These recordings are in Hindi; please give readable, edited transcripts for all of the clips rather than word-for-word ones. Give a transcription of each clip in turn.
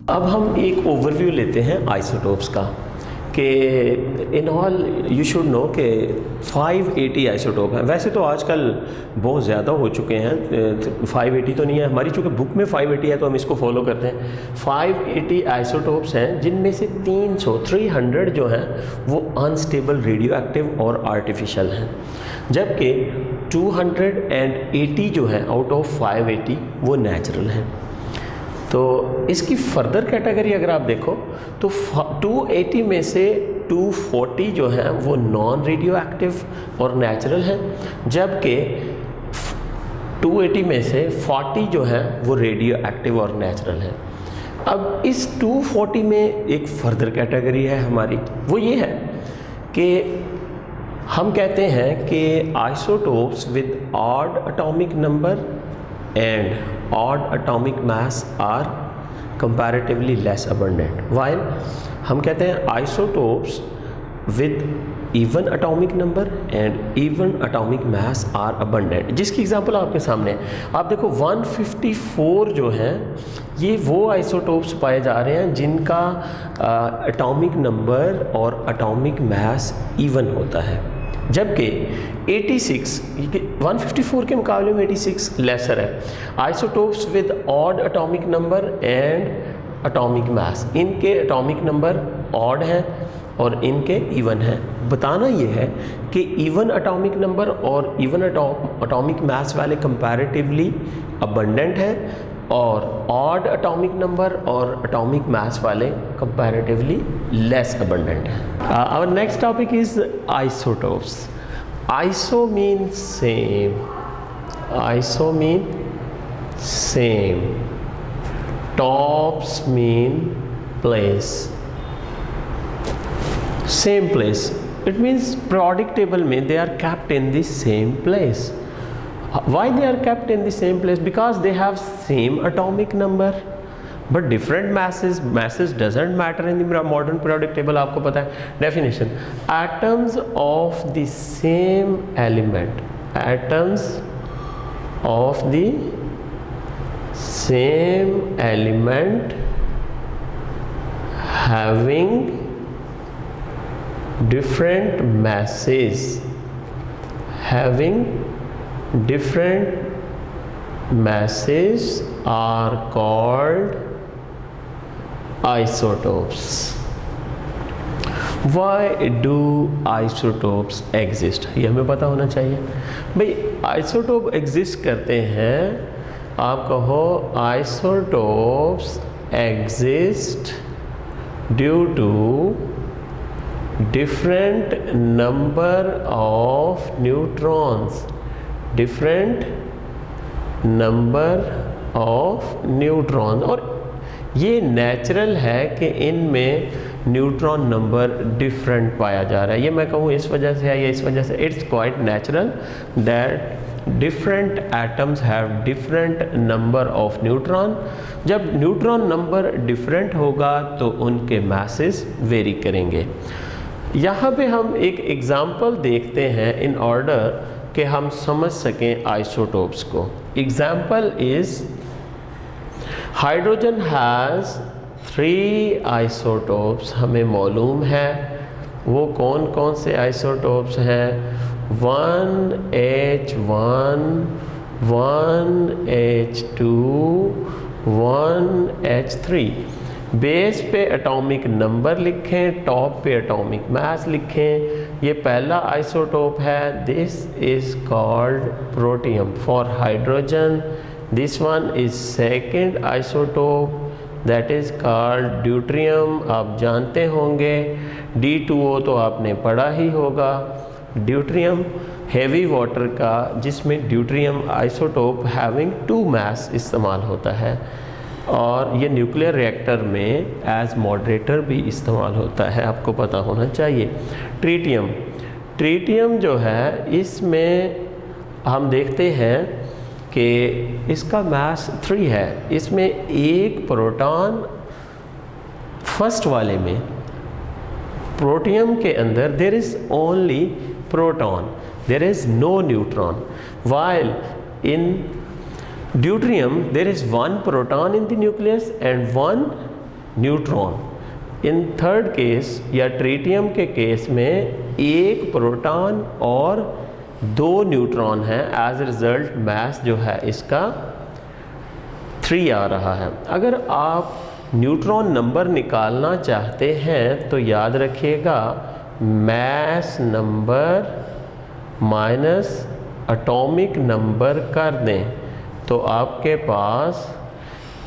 अब हम एक ओवरव्यू लेते हैं आइसोटोप्स का कि in all you should know कि 580 आइसोटोप है। वैसे तो आजकल बहुत ज़्यादा हो चुके हैं, 580 तो नहीं है हमारी, चूँकि बुक में 580 है तो हम इसको फॉलो करते हैं। 580 आइसोटोप्स हैं जिनमें से 300 जो हैं वो अनस्टेबल रेडियो एक्टिव और आर्टिफिशियल हैं, जबकि 280 जो है आउट ऑफ 580 वो नेचुरल हैं। तो इसकी फर्दर कैटेगरी अगर आप देखो तो 280 में से 240 जो हैं वो नॉन रेडियो एक्टिव और नेचुरल हैं, जबकि 280 में से 40 जो हैं वो रेडियो एक्टिव और नेचुरल हैं। अब इस 240 में एक फर्दर कैटेगरी है हमारी, वो ये है कि हम कहते हैं कि isotopes with odd atomic number and odd atomic mass are comparatively less abundant, while हम कहते हैं isotopes with even atomic number and even atomic mass are abundant, जिसकी एग्जांपल आपके सामने है। आप देखो 154 जो हैं ये वो आइसोटोप्स पाए जा रहे हैं जिनका एटॉमिक नंबर और एटॉमिक मास इवन होता है, जबकि 86 154 के मुकाबले में 86 लेसर है। Isotopes with odd atomic number and atomic mass, इनके एटॉमिक नंबर ऑड हैं और इनके इवन हैं। बताना ये है कि इवन एटॉमिक नंबर और इवन एटॉमिक मास वाले कंपैरेटिवली अबंडेंट हैं और ऑड एटॉमिक नंबर और एटॉमिक मास वाले कंपैरेटिवली लेस अबंडेंट हैं। Our next topic is isotopes. Iso mean same, iso mean same, tops mean place, same place. It means periodic table में they are kept in the same place. Why they are kept in the same place? Because they have same atomic number but different masses. Masses doesn't matter in the modern periodic table, आपको पता है definition. Atoms of the same element, atoms of the same element having different masses, having different masses are called isotopes. Why do isotopes exist? ये हमें पता होना चाहिए। भाई आइसोटोप एग्जिस्ट करते हैं, आप कहो isotopes exist due to different number of neutrons, different number of neutrons, और ये नेचुरल है कि इनमें न्यूट्रॉन नंबर डिफरेंट पाया जा रहा है। ये मैं कहूँ इस वजह से है या इस वजह से, it's quite natural that different atoms have different number of neutron. जब न्यूट्रॉन नंबर डिफरेंट होगा तो उनके मैसेस वेरी करेंगे। यहाँ पे हम एक एग्ज़ाम्पल देखते हैं इन ऑर्डर कि हम समझ सकें आइसोटोप्स को। Example is hydrogen has 3 isotopes. हमें मालूम है वो कौन कौन से आइसोटोप्स हैं, 1H1, 1H2, 1H3। बेस पे एटॉमिक नंबर लिखें, टॉप पे एटॉमिक मास लिखें। ये पहला आइसोटोप है, this is called protium for hydrogen. This one is second isotope that is called deuterium. आप जानते होंगे D2O तो आपने पढ़ा ही होगा। ड्यूट्रियम हेवी वाटर का जिसमें ड्यूट्रियम आइसोटोप हैविंग 2 मास इस्तेमाल होता है और ये न्यूक्लियर रिएक्टर में एज मॉडरेटर भी इस्तेमाल होता है, आपको पता होना चाहिए। ट्रीटियम, ट्रीटियम जो है इसमें हम देखते हैं कि इसका मास 3 है। इसमें एक प्रोटॉन फर्स्ट वाले में, प्रोटियम के अंदर there is only proton, there is no neutron, while in deuterium there is one proton in the nucleus and one neutron. In third case या ट्रीटियम के केस में एक प्रोटॉन और 2 न्यूट्रॉन हैं। एज ए रिज़ल्ट मास जो है इसका 3 आ रहा है। अगर आप न्यूट्रॉन नंबर निकालना चाहते हैं तो याद रखिएगा mass number minus atomic number कर दें तो आपके पास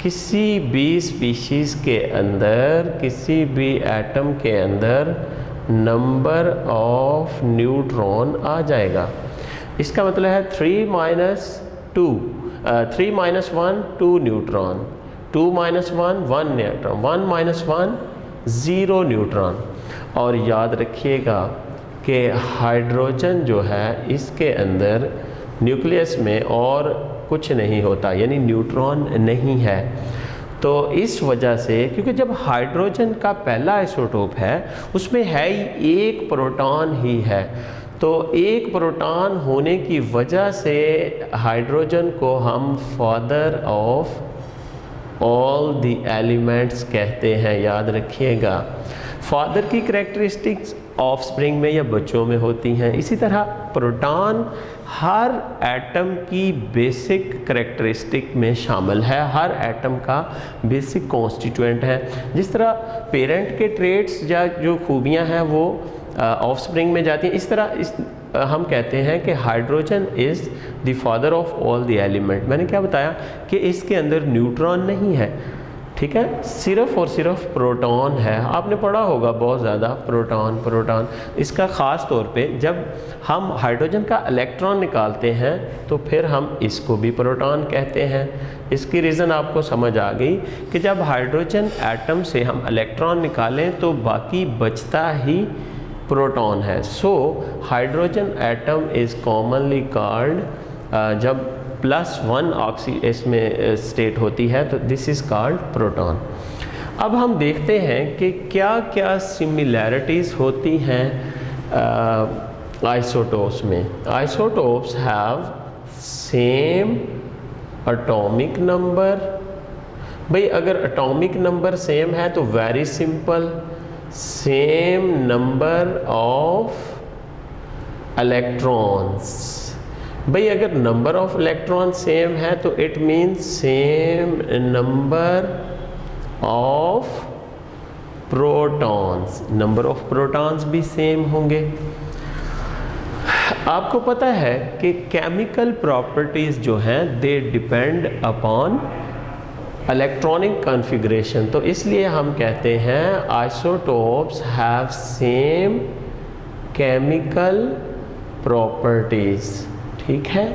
किसी भी स्पीशीज़ के अंदर, किसी भी एटम के अंदर नंबर ऑफ न्यूट्रॉन आ जाएगा। इसका मतलब है 3 minus 1 2 neutron, 2 minus 1 1 neutron, 1 minus 1 0 neutron. और याद रखिएगा कि हाइड्रोजन जो है इसके अंदर न्यूक्लियस में और कुछ नहीं होता, यानी न्यूट्रॉन नहीं है। तो इस वजह से, क्योंकि जब हाइड्रोजन का पहला आइसोटोप है उसमें है ही एक प्रोटॉन ही है, तो एक प्रोटॉन होने की वजह से हाइड्रोजन को हम father of all the elements कहते हैं। याद रखिएगा फादर की करैक्टरिस्टिक्स ऑफस्प्रिंग में या बच्चों में होती हैं। इसी तरह प्रोटॉन हर एटम की बेसिक करैक्टरिस्टिक में शामिल है, हर एटम का बेसिक कॉन्स्टिट्यूएंट है। जिस तरह पेरेंट के ट्रेट्स या जो खूबियां हैं वो ऑफस्प्रिंग में जाती हैं, इस तरह हम कहते हैं कि hydrogen is the father of all the element. मैंने क्या बताया कि इसके अंदर न्यूट्रॉन नहीं है, ठीक है, सिर्फ और सिर्फ प्रोटॉन है। आपने पढ़ा होगा बहुत ज़्यादा प्रोटॉन। इसका ख़ास तौर पे जब हम हाइड्रोजन का इलेक्ट्रॉन निकालते हैं तो फिर हम इसको भी प्रोटॉन कहते हैं। इसकी रीज़न आपको समझ आ गई कि जब हाइड्रोजन एटम से हम इलेक्ट्रॉन निकालें तो बाकी बचता ही प्रोटॉन है। So hydrogen atom is commonly called, जब +1 ऑक्सी इसमें स्टेट होती है तो दिस इज़ कॉल्ड प्रोटॉन। अब हम देखते हैं कि क्या क्या सिमिलैरिटीज़ होती हैं आइसोटोप्स में। Isotopes have same atomic number. भाई अगर एटॉमिक नंबर सेम है तो very simple, same number of electrons. भाई अगर नंबर ऑफ इलेक्ट्रॉन सेम है तो it means same number of protons, number of protons भी सेम होंगे। आपको पता है कि केमिकल प्रॉपर्टीज़ जो हैं they depend upon electronic configuration, तो इसलिए हम कहते हैं isotopes have same chemical properties. ठीक है,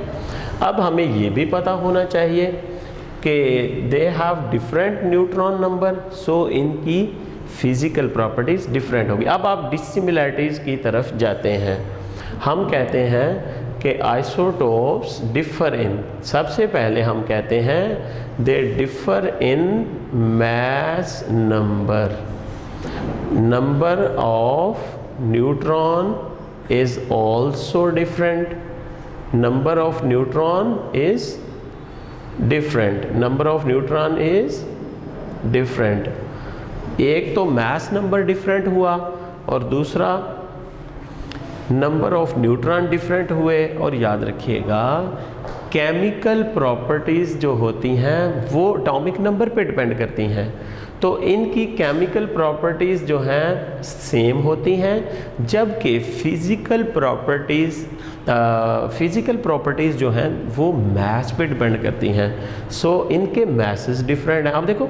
अब हमें ये भी पता होना चाहिए कि they have different neutron number, so इनकी फिज़िकल प्रॉपर्टीज़ डिफरेंट होगी। अब आप डिसिमिलैरिटीज़ की तरफ जाते हैं। हम कहते हैं कि आइसोटोप्स डिफ़र इन, सबसे पहले हम कहते हैं they differ in mass number, number of neutron is also different, number of neutron is different, number of neutron is different। एक तो mass number different हुआ और दूसरा number of neutron different हुए। और याद रखिएगा केमिकल प्रॉपर्टीज़ जो होती हैं वो एटॉमिक नंबर पे डिपेंड करती हैं, तो इनकी केमिकल प्रॉपर्टीज़ जो हैं सेम होती हैं, जबकि फ़िज़िकल प्रॉपर्टीज़ जो हैं वो मास पे डिपेंड करती हैं। सो इनके मासेस डिफरेंट हैं। अब देखो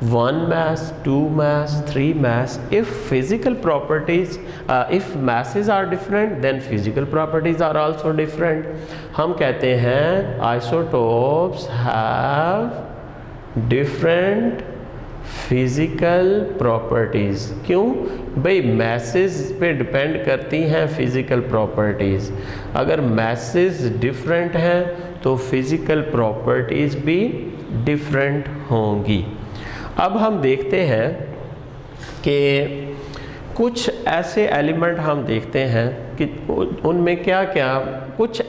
1 mass, 2 mass, 3 mass. If physical properties, if masses are different, then physical properties are also different. हम कहते हैं isotopes have different physical properties. क्यों भाई? मैसेज पे डिपेंड करती हैं फिज़िकल प्रॉपर्टीज़। अगर मैसेज डिफरेंट हैं तो फिज़िकल प्रॉपर्टीज़ भी डिफरेंट होंगी। अब हम देखते हैं कि कुछ ऐसे एलिमेंट हम देखते हैं कि उनमें क्या क्या कुछ,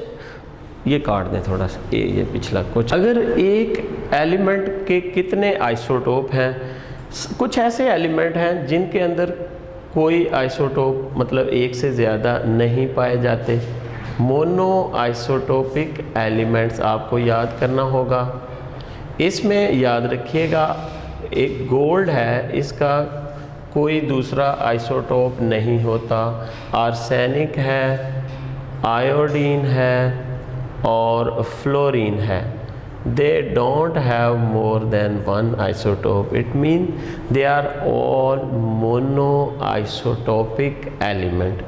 ये काट दें थोड़ा सा, ये पिछला कुछ, अगर एक एलिमेंट के कितने आइसोटोप हैं, कुछ ऐसे एलिमेंट हैं जिनके अंदर कोई आइसोटोप मतलब एक से ज़्यादा नहीं पाए जाते। मोनो आइसोटोपिक एलिमेंट्स आपको याद करना होगा। इसमें याद रखिएगा, एक गोल्ड है, इसका कोई दूसरा आइसोटोप नहीं होता। आर्सेनिक है, आयोडीन है और फ्लोरीन है। They don't have more than one isotope. It means they are all monoisotopic element.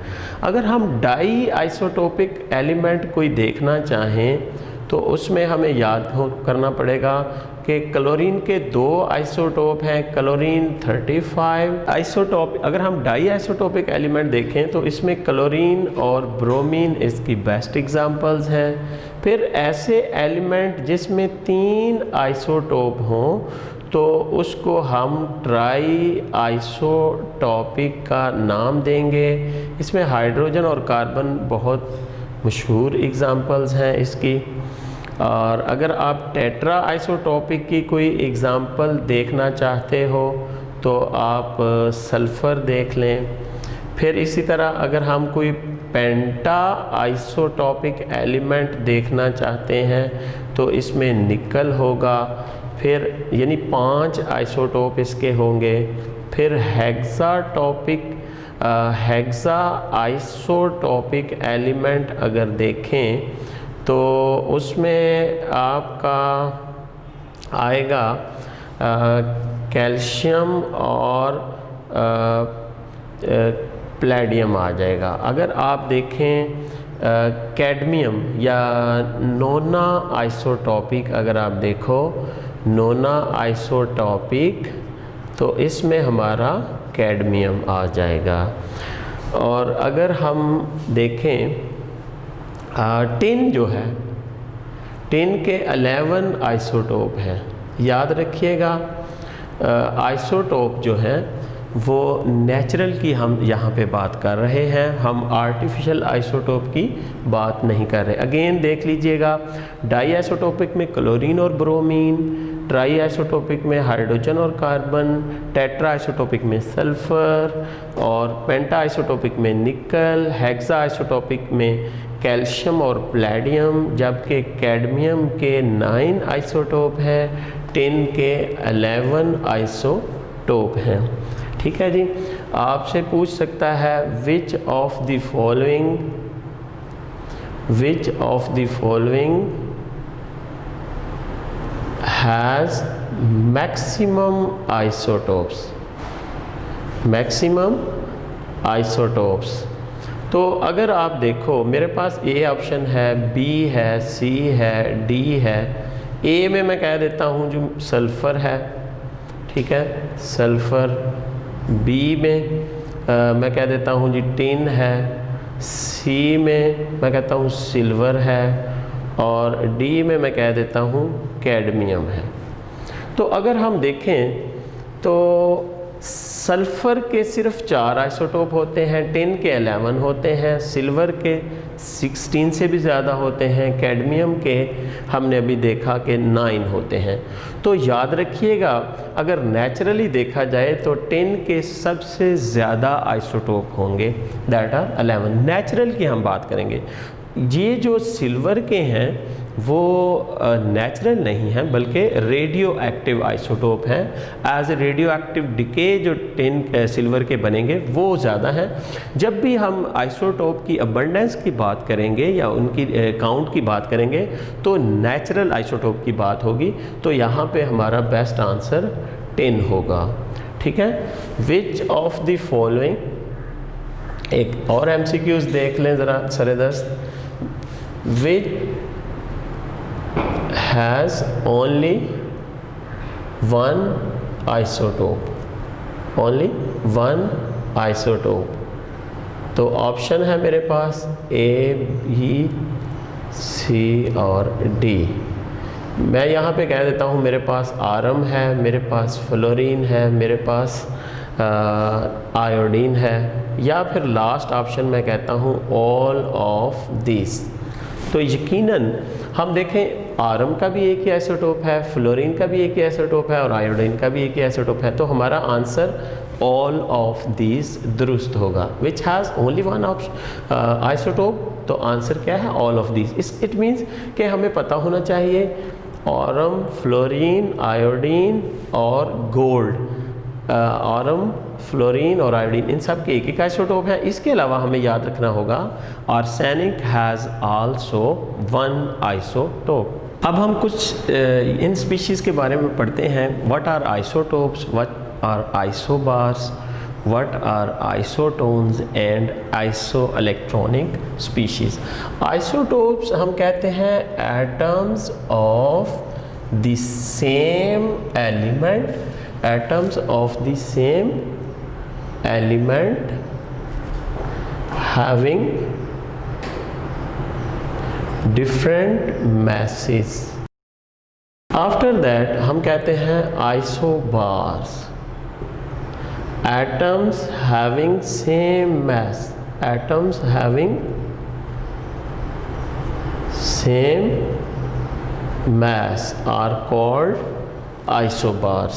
अगर हम डाई आइसोटोपिक एलिमेंट कोई देखना चाहें तो उसमें हमें याद करना पड़ेगा कि क्लोरीन के 2 आइसोटोप हैं, क्लोरीन 35 आइसोटोप। अगर हम डाई आइसोटोपिक एलिमेंट देखें तो इसमें क्लोरीन और ब्रोमीन इसकी बेस्ट एग्जांपल्स हैं। फिर ऐसे एलिमेंट जिसमें 3 आइसोटोप हों तो उसको हम ट्राई आइसोटोपिक का नाम देंगे। इसमें हाइड्रोजन और कार्बन बहुत मशहूर एग्जांपल्स हैं इसकी। और अगर आप टेट्रा आइसोटोपिक की कोई एग्ज़ाम्पल देखना चाहते हो तो आप सल्फ़र देख लें। फिर इसी तरह अगर हम कोई पेंटा आइसोटोपिक एलिमेंट देखना चाहते हैं तो इसमें निकल होगा, फिर यानी 5 आइसोटोप इसके होंगे। फिर हेक्सा आइसोटोपिक एलिमेंट अगर देखें तो उसमें आपका आएगा कैल्शियम और प्लेडियम आ जाएगा। अगर आप देखें कैडमियम या नोना आइसोटोपिक, अगर आप देखो नोना आइसोटोपिक तो इसमें हमारा कैडमियम आ जाएगा। और अगर हम देखें टिन जो है, टिन के 11 आइसोटोप हैं। याद रखिएगा आइसोटोप जो है वो नेचुरल की हम यहाँ पे बात कर रहे हैं, हम आर्टिफिशियल आइसोटोप की बात नहीं कर रहे। अगेन देख लीजिएगा, डाई आइसोटोपिक में क्लोरीन और ब्रोमीन, ट्राई आइसोटोपिक में हाइड्रोजन और कार्बन, टेट्रा आइसोटोपिक में सल्फ़र और पेंटा आइसोटोपिक में निकल, हेक्सा आइसोटोपिक में कैल्शियम और प्लेडियम, जबकि कैडमियम के 9 आइसोटोप हैं, टिन के 11 आइसोटोप हैं। ठीक है जी। आपसे पूछ सकता है विच of the following has maximum isotopes. तो अगर आप देखो मेरे पास ए ऑप्शन है, बी है, सी है, डी है। ए में मैं कह देता हूँ जो सल्फ़र है, ठीक है, सल्फ़र। बी में मैं कह देता हूँ जी टिन है। सी में मैं कहता हूँ सिल्वर है और डी में मैं कह देता हूँ कैडमियम है। तो अगर हम देखें तो सल्फ़र के सिर्फ 4 आइसोटोप होते हैं, टिन के 11 होते हैं, सिल्वर के 16 से भी ज़्यादा होते हैं, कैडमियम के हमने अभी देखा कि 9 होते हैं। तो याद रखिएगा अगर नेचुरली देखा जाए तो टिन के सबसे ज़्यादा आइसोटोप होंगे, दैट आर 11। नेचुरल की हम बात करेंगे। ये जो सिल्वर के हैं वो नेचुरल नहीं हैं बल्कि रेडियो एक्टिव आइसोटोप हैं। As a radioactive decay जो टिन सिल्वर के बनेंगे वो ज़्यादा हैं। जब भी हम आइसोटोप की अबंडेंस की बात करेंगे या उनकी काउंट की बात करेंगे तो नेचुरल आइसोटोप की बात होगी। तो यहाँ पे हमारा बेस्ट आंसर टिन होगा। ठीक है। विच ऑफ द फॉलोइंग, एक और एमसीक्यूज देख लें ज़रा सरेदस्त। विच has only one isotope, तो ऑप्शन है मेरे पास ए, बी, सी और डी। मैं यहाँ पे कह देता हूँ मेरे पास आरम है, मेरे पास फ्लोरीन है, मेरे पास आयोडीन है, या फिर लास्ट ऑप्शन मैं कहता हूँ ऑल ऑफ दिस। तो यकीनन हम देखें आरम का भी एक ही आइसोटोप है, फ्लोरीन का भी एक ही आइसोटोप है और आयोडीन का भी एक ही आइसोटोप है, तो हमारा आंसर ऑल ऑफ दिस दुरुस्त होगा। Which has only one isotope, तो आंसर क्या है all of this. It means कि हमें पता होना चाहिए ऑरम, फ्लोरीन, आयोडीन और गोल्ड, ऑरम, फ्लोरीन और आयोडीन इन सब के एक एक आइसोटोप है। इसके अलावा हमें याद रखना होगा arsenic has also one isotope. अब हम कुछ इन स्पीशीज़ के बारे में पढ़ते हैं। What are isotopes, what are isobars, what are isotones and isoelectronic species। isotopes हम कहते हैं atoms of the same element, atoms of the same element having different masses। after that हम कहते हैं isobars, atoms having same mass, atoms having same mass are called isobars।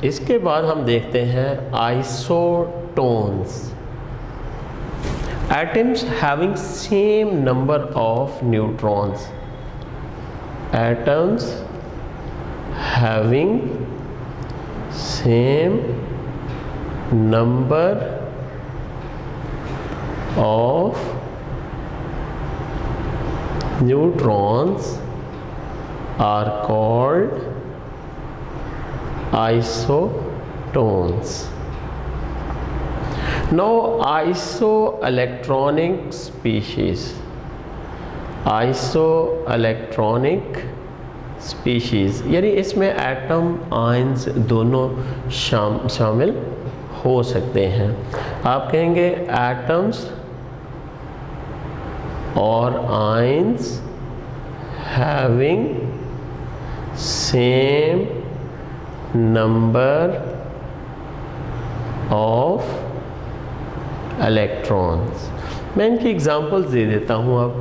इसके बाद हम देखते हैं isotones, atoms having same number of neutrons, atoms having same number of neutrons are called isotones। now isoelectronic species, isoelectronic species यानी इसमें एटम आयंस दोनों शामिल हो सकते हैं। आप कहेंगे एटम्स और ions having same number of electrons. मैं इनकी एग्जांपल्स दे देता हूँ। अब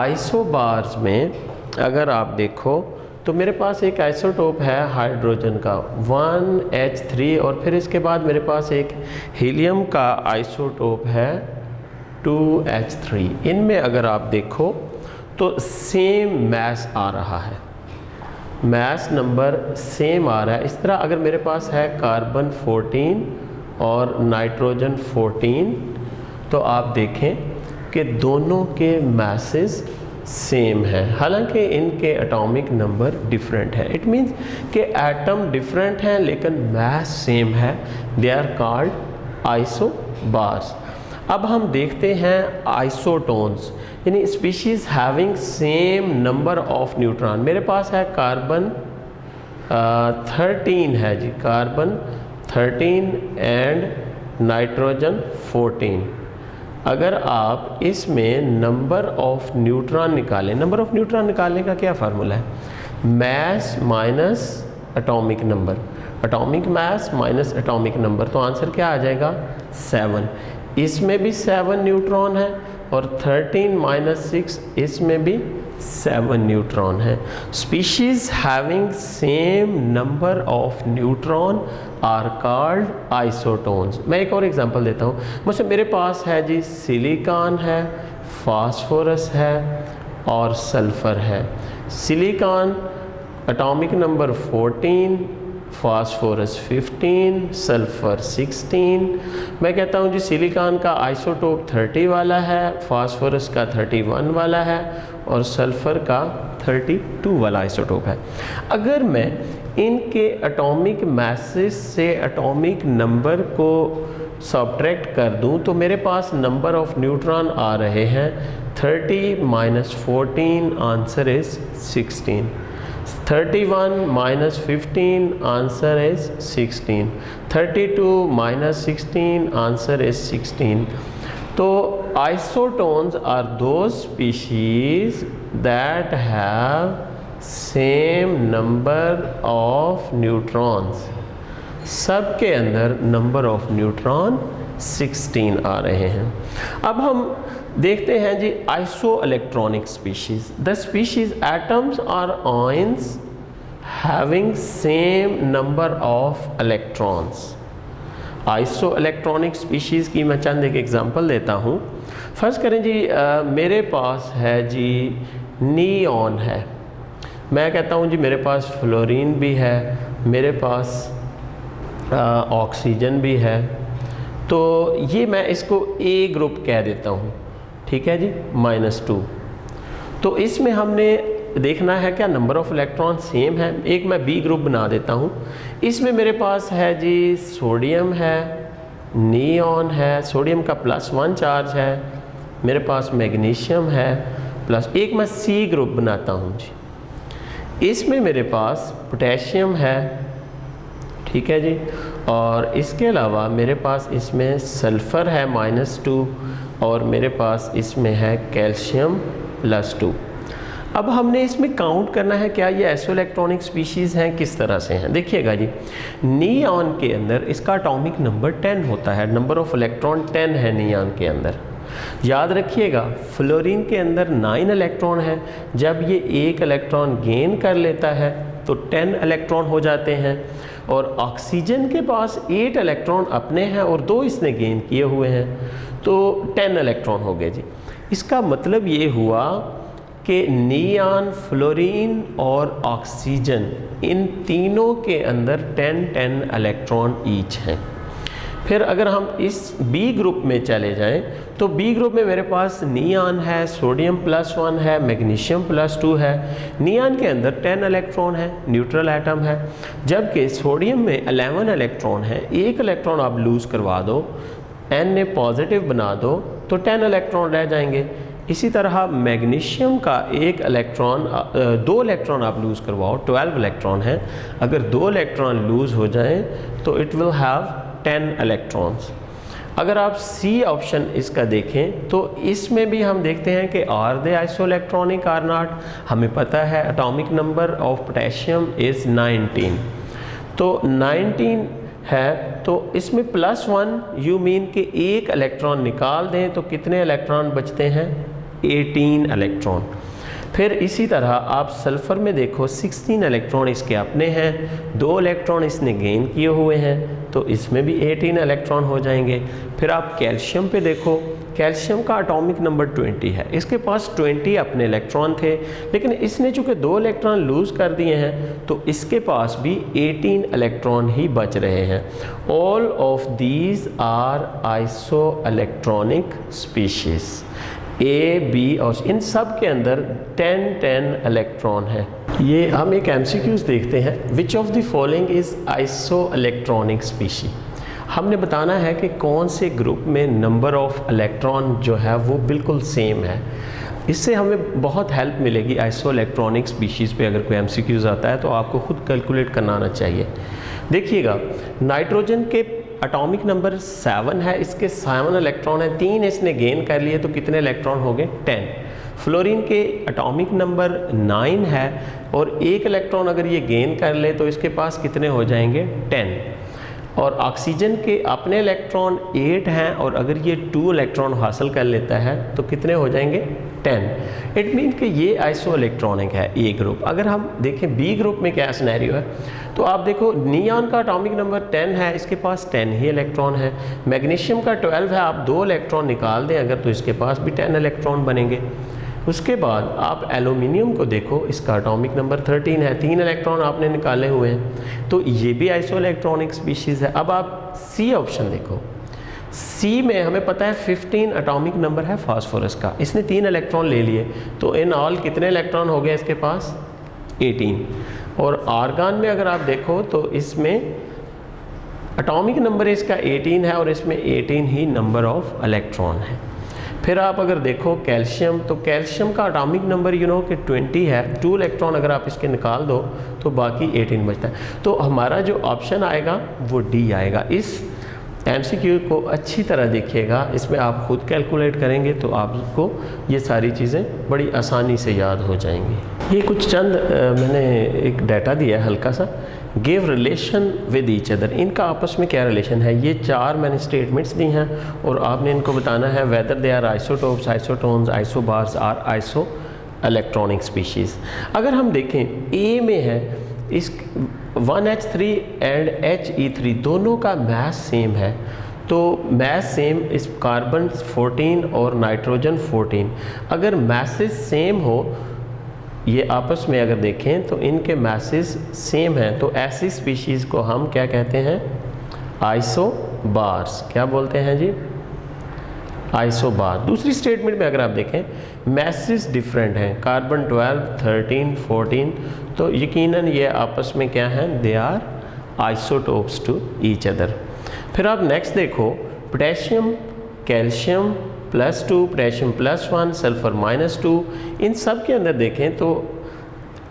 आइसोबार्स में अगर आप देखो तो मेरे पास एक आइसोटोप है हाइड्रोजन का 1H3 और फिर इसके बाद मेरे पास एक हीलियम का आइसोटोप है 2H3। इनमें अगर आप देखो तो सेम मैस आ रहा है, मैस नंबर सेम आ रहा है। इस तरह अगर मेरे पास है कार्बन 14 और नाइट्रोजन 14 तो आप देखें कि दोनों के मैसेस सेम है, हालांकि इनके एटॉमिक नंबर डिफरेंट है। इट मीन्स कि एटम डिफरेंट हैं लेकिन मैस सेम है। They are called isobars. अब हम देखते हैं आइसोटोन्स यानी species having same number of neutron. मेरे पास है कार्बन 13 है जी, कार्बन 13 एंड नाइट्रोजन 14। अगर आप इसमें नंबर ऑफ न्यूट्रॉन निकालें, नंबर ऑफ न्यूट्रॉन निकालने का क्या फार्मूला है? Mass minus atomic number, atomic mass minus atomic number, तो आंसर क्या आ जाएगा 7। इसमें भी 7 न्यूट्रॉन है और 13 माइनस 6 इसमें भी 7 न्यूट्रॉन है। Species having same number of neutron are called isotones. मैं एक और एग्जांपल देता हूँ। मुझसे मेरे पास है जी सिलिकॉन है, फास्फोरस है और सल्फ़र है। Silicon atomic number 14, phosphorus 15, sulphur 16। मैं कहता हूँ जी सिलिकॉन का आइसोटोप 30 वाला है, फास्फोरस का 31 वाला है और सल्फ़र का 32 वाला आइसोटोप है। अगर मैं इनके एटॉमिक मैसेज से एटॉमिक नंबर को सब्ट्रैक्ट कर दूं तो मेरे पास नंबर ऑफ न्यूट्रॉन आ रहे हैं 30 minus 14, answer is 16। 31 minus 15, answer is 16. 32 minus 16, answer is 16. So isotones are those species that have same number of neutrons. सब के अंदर नंबर ऑफ न्यूट्रॉन 16 आ रहे हैं। अब हम देखते हैं जी isoelectronic species. The species atoms और ions having same number of electrons. Isoelectronic species की मैं चंद एक एग्जांपल देता हूँ। फर्ज करें जी मेरे पास है जी नियॉन है, मैं कहता हूँ जी मेरे पास फ्लोरीन भी है, मेरे पास ऑक्सीजन भी है, तो ये मैं इसको ए ग्रुप कह देता हूँ, ठीक है जी, -2। तो इसमें हमने देखना है क्या नंबर ऑफ़ इलेक्ट्रॉन सेम है। एक मैं बी ग्रुप बना देता हूँ। इसमें मेरे पास है जी सोडियम है, नियॉन है, सोडियम का +1 चार्ज है, मेरे पास मैग्नीशियम है प्लस एक मैं सी ग्रुप बनाता हूँ जी। इसमें मेरे पास पोटेशियम है, ठीक है जी, और इसके अलावा मेरे पास इसमें सल्फ़र है -2 और मेरे पास इसमें है कैल्शियम +2। अब हमने इसमें काउंट करना है क्या ये आइसो इलेक्ट्रॉनिक स्पीशीज़ हैं, किस तरह से हैं। देखिएगा जी नियॉन के अंदर इसका एटॉमिक नंबर 10 होता है, नंबर ऑफ़ इलेक्ट्रॉन 10 है नियॉन के अंदर। याद रखिएगा फ्लोरीन के अंदर 9 इलेक्ट्रॉन है, जब ये एक इलेक्ट्रॉन गेन कर लेता है तो 10 इलेक्ट्रॉन हो जाते हैं, और ऑक्सीजन के पास 8 इलेक्ट्रॉन अपने हैं और 2 इसने गेन किए हुए हैं, तो 10 इलेक्ट्रॉन हो गए जी। इसका मतलब ये हुआ कि नियॉन, फ्लोरीन और ऑक्सीजन इन तीनों के अंदर 10-10 इलेक्ट्रॉन ईच हैं। फिर अगर हम इस बी ग्रुप में चले जाएं तो बी ग्रुप में मेरे पास नियॉन है, सोडियम +1 है, मैग्नीशियम +2 है। नियॉन के अंदर 10 इलेक्ट्रॉन है, न्यूट्रल एटम है, जबकि सोडियम में 11 इलेक्ट्रॉन है। एक इलेक्ट्रॉन आप लूज़ करवा दो, Na पॉजिटिव बना दो तो 10 इलेक्ट्रॉन रह जाएंगे। इसी तरह मैग्नीशियम का 2 इलेक्ट्रॉन आप लूज़ करवाओ, 12 इलेक्ट्रॉन है, अगर 2 इलेक्ट्रॉन लूज़ हो जाएं तो इट विल हैव 10 इलेक्ट्रॉन्स। अगर आप सी ऑप्शन इसका देखें तो इसमें भी हम देखते हैं कि are they isoelectronic or not. हमें पता है atomic number of potassium is 19, तो 19 है, तो इसमें +1 यू मीन कि एक इलेक्ट्रॉन निकाल दें तो कितने इलेक्ट्रॉन बचते हैं, 18 इलेक्ट्रॉन। फिर इसी तरह आप सल्फ़र में देखो 16 इलेक्ट्रॉन इसके अपने हैं, 2 इलेक्ट्रॉन इसने गेन किए हुए हैं, तो इसमें भी 18 इलेक्ट्रॉन हो जाएंगे। फिर आप कैल्शियम पे देखो, कैल्शियम का एटॉमिक नंबर 20 है, इसके पास 20 अपने इलेक्ट्रॉन थे, लेकिन इसने चूँकि 2 इलेक्ट्रॉन लूज़ कर दिए हैं तो इसके पास भी 18 इलेक्ट्रॉन ही बच रहे हैं। All of these are isoelectronic species, A, B और इन सब के अंदर 10-10 इलेक्ट्रॉन है। ये हम एक MCQs देखते हैं, विच of the following is iso electronic species. हमने बताना है कि कौन से ग्रुप में नंबर ऑफ़ इलेक्ट्रॉन जो है वो बिल्कुल सेम है। इससे हमें बहुत हेल्प मिलेगी आइसो इलेक्ट्रॉनिक स्पीशीज़ पे। अगर कोई MCQs आता है तो आपको खुद कैलकुलेट करना आना चाहिए। देखिएगा नाइट्रोजन के एटॉमिक नंबर 7 है, इसके 7 इलेक्ट्रॉन है, 3 इसने गेन कर लिए तो कितने इलेक्ट्रॉन हो गए, 10। फ्लोरीन के एटॉमिक नंबर 9 है और 1 इलेक्ट्रॉन अगर ये गेन कर ले तो इसके पास कितने हो जाएंगे, 10। और ऑक्सीजन के अपने इलेक्ट्रॉन 8 हैं और अगर ये 2 इलेक्ट्रॉन हासिल कर लेता है तो कितने हो जाएंगे, 10। इट मीन कि ये आइसो इलेक्ट्रॉनिक है ए ग्रुप। अगर हम देखें बी ग्रुप में क्या सिनेरियो है तो आप देखो नियॉन का एटॉमिक नंबर 10 है, इसके पास 10 ही इलेक्ट्रॉन है। मैग्नीशियम का 12 है, आप 2 इलेक्ट्रॉन निकाल दें अगर तो इसके पास भी 10 इलेक्ट्रॉन बनेंगे। उसके बाद आप एल्यूमिनियम को देखो, इसका एटॉमिक नंबर 13 है, 3 इलेक्ट्रॉन आपने निकाले हुए हैं, तो ये भी आइसो इलेक्ट्रॉनिक स्पीशीज़ है। अब आप सी ऑप्शन देखो, सी में हमें पता है 15 एटॉमिक नंबर है फास्फोरस का, इसने 3 इलेक्ट्रॉन ले लिए तो इन ऑल कितने इलेक्ट्रॉन हो गए इसके पास, 18। और आर्गन में अगर आप देखो तो इसमें एटॉमिक नंबर इसका 18 है और इसमें 18 ही नंबर ऑफ इलेक्ट्रॉन है। फिर आप अगर देखो कैल्शियम, तो कैल्शियम का एटॉमिक नंबर कि 20 है, 2 इलेक्ट्रॉन अगर आप इसके निकाल दो तो बाकी 18 बचता है। तो हमारा जो ऑप्शन आएगा वो डी आएगा। इस MCQ को अच्छी तरह देखिएगा, इसमें आप खुद कैलकुलेट करेंगे तो आपको ये सारी चीज़ें बड़ी आसानी से याद हो जाएंगी। ये कुछ चंद मैंने एक डाटा दिया है हल्का सा, give relation with each other, इनका आपस में क्या रिलेशन है। ये 4 मैंने स्टेटमेंट्स दी हैं और आपने इनको बताना है whether they are isotopes, isotones, isobars or isoelectronic species. अगर हम देखें ए में है, इस 1H3 एंड HE3 दोनों का मास सेम है, तो मास सेम इस कार्बन 14 और नाइट्रोजन 14, अगर मासेस सेम हो, ये आपस में अगर देखें तो इनके मासेस सेम हैं, तो ऐसी स्पीशीज़ को हम क्या कहते हैं, आइसोबार्स। क्या बोलते हैं जी, आइसोबार। दूसरी स्टेटमेंट में अगर आप देखें मैसेस डिफरेंट हैं, कार्बन 12, 13, 14, तो यकीनन ये आपस में क्या हैं, they are isotopes to each other. फिर आप नेक्स्ट देखो, पोटेशियम, कैल्शियम +2, पोटेशियम +1, सल्फर -2, इन सब के अंदर देखें तो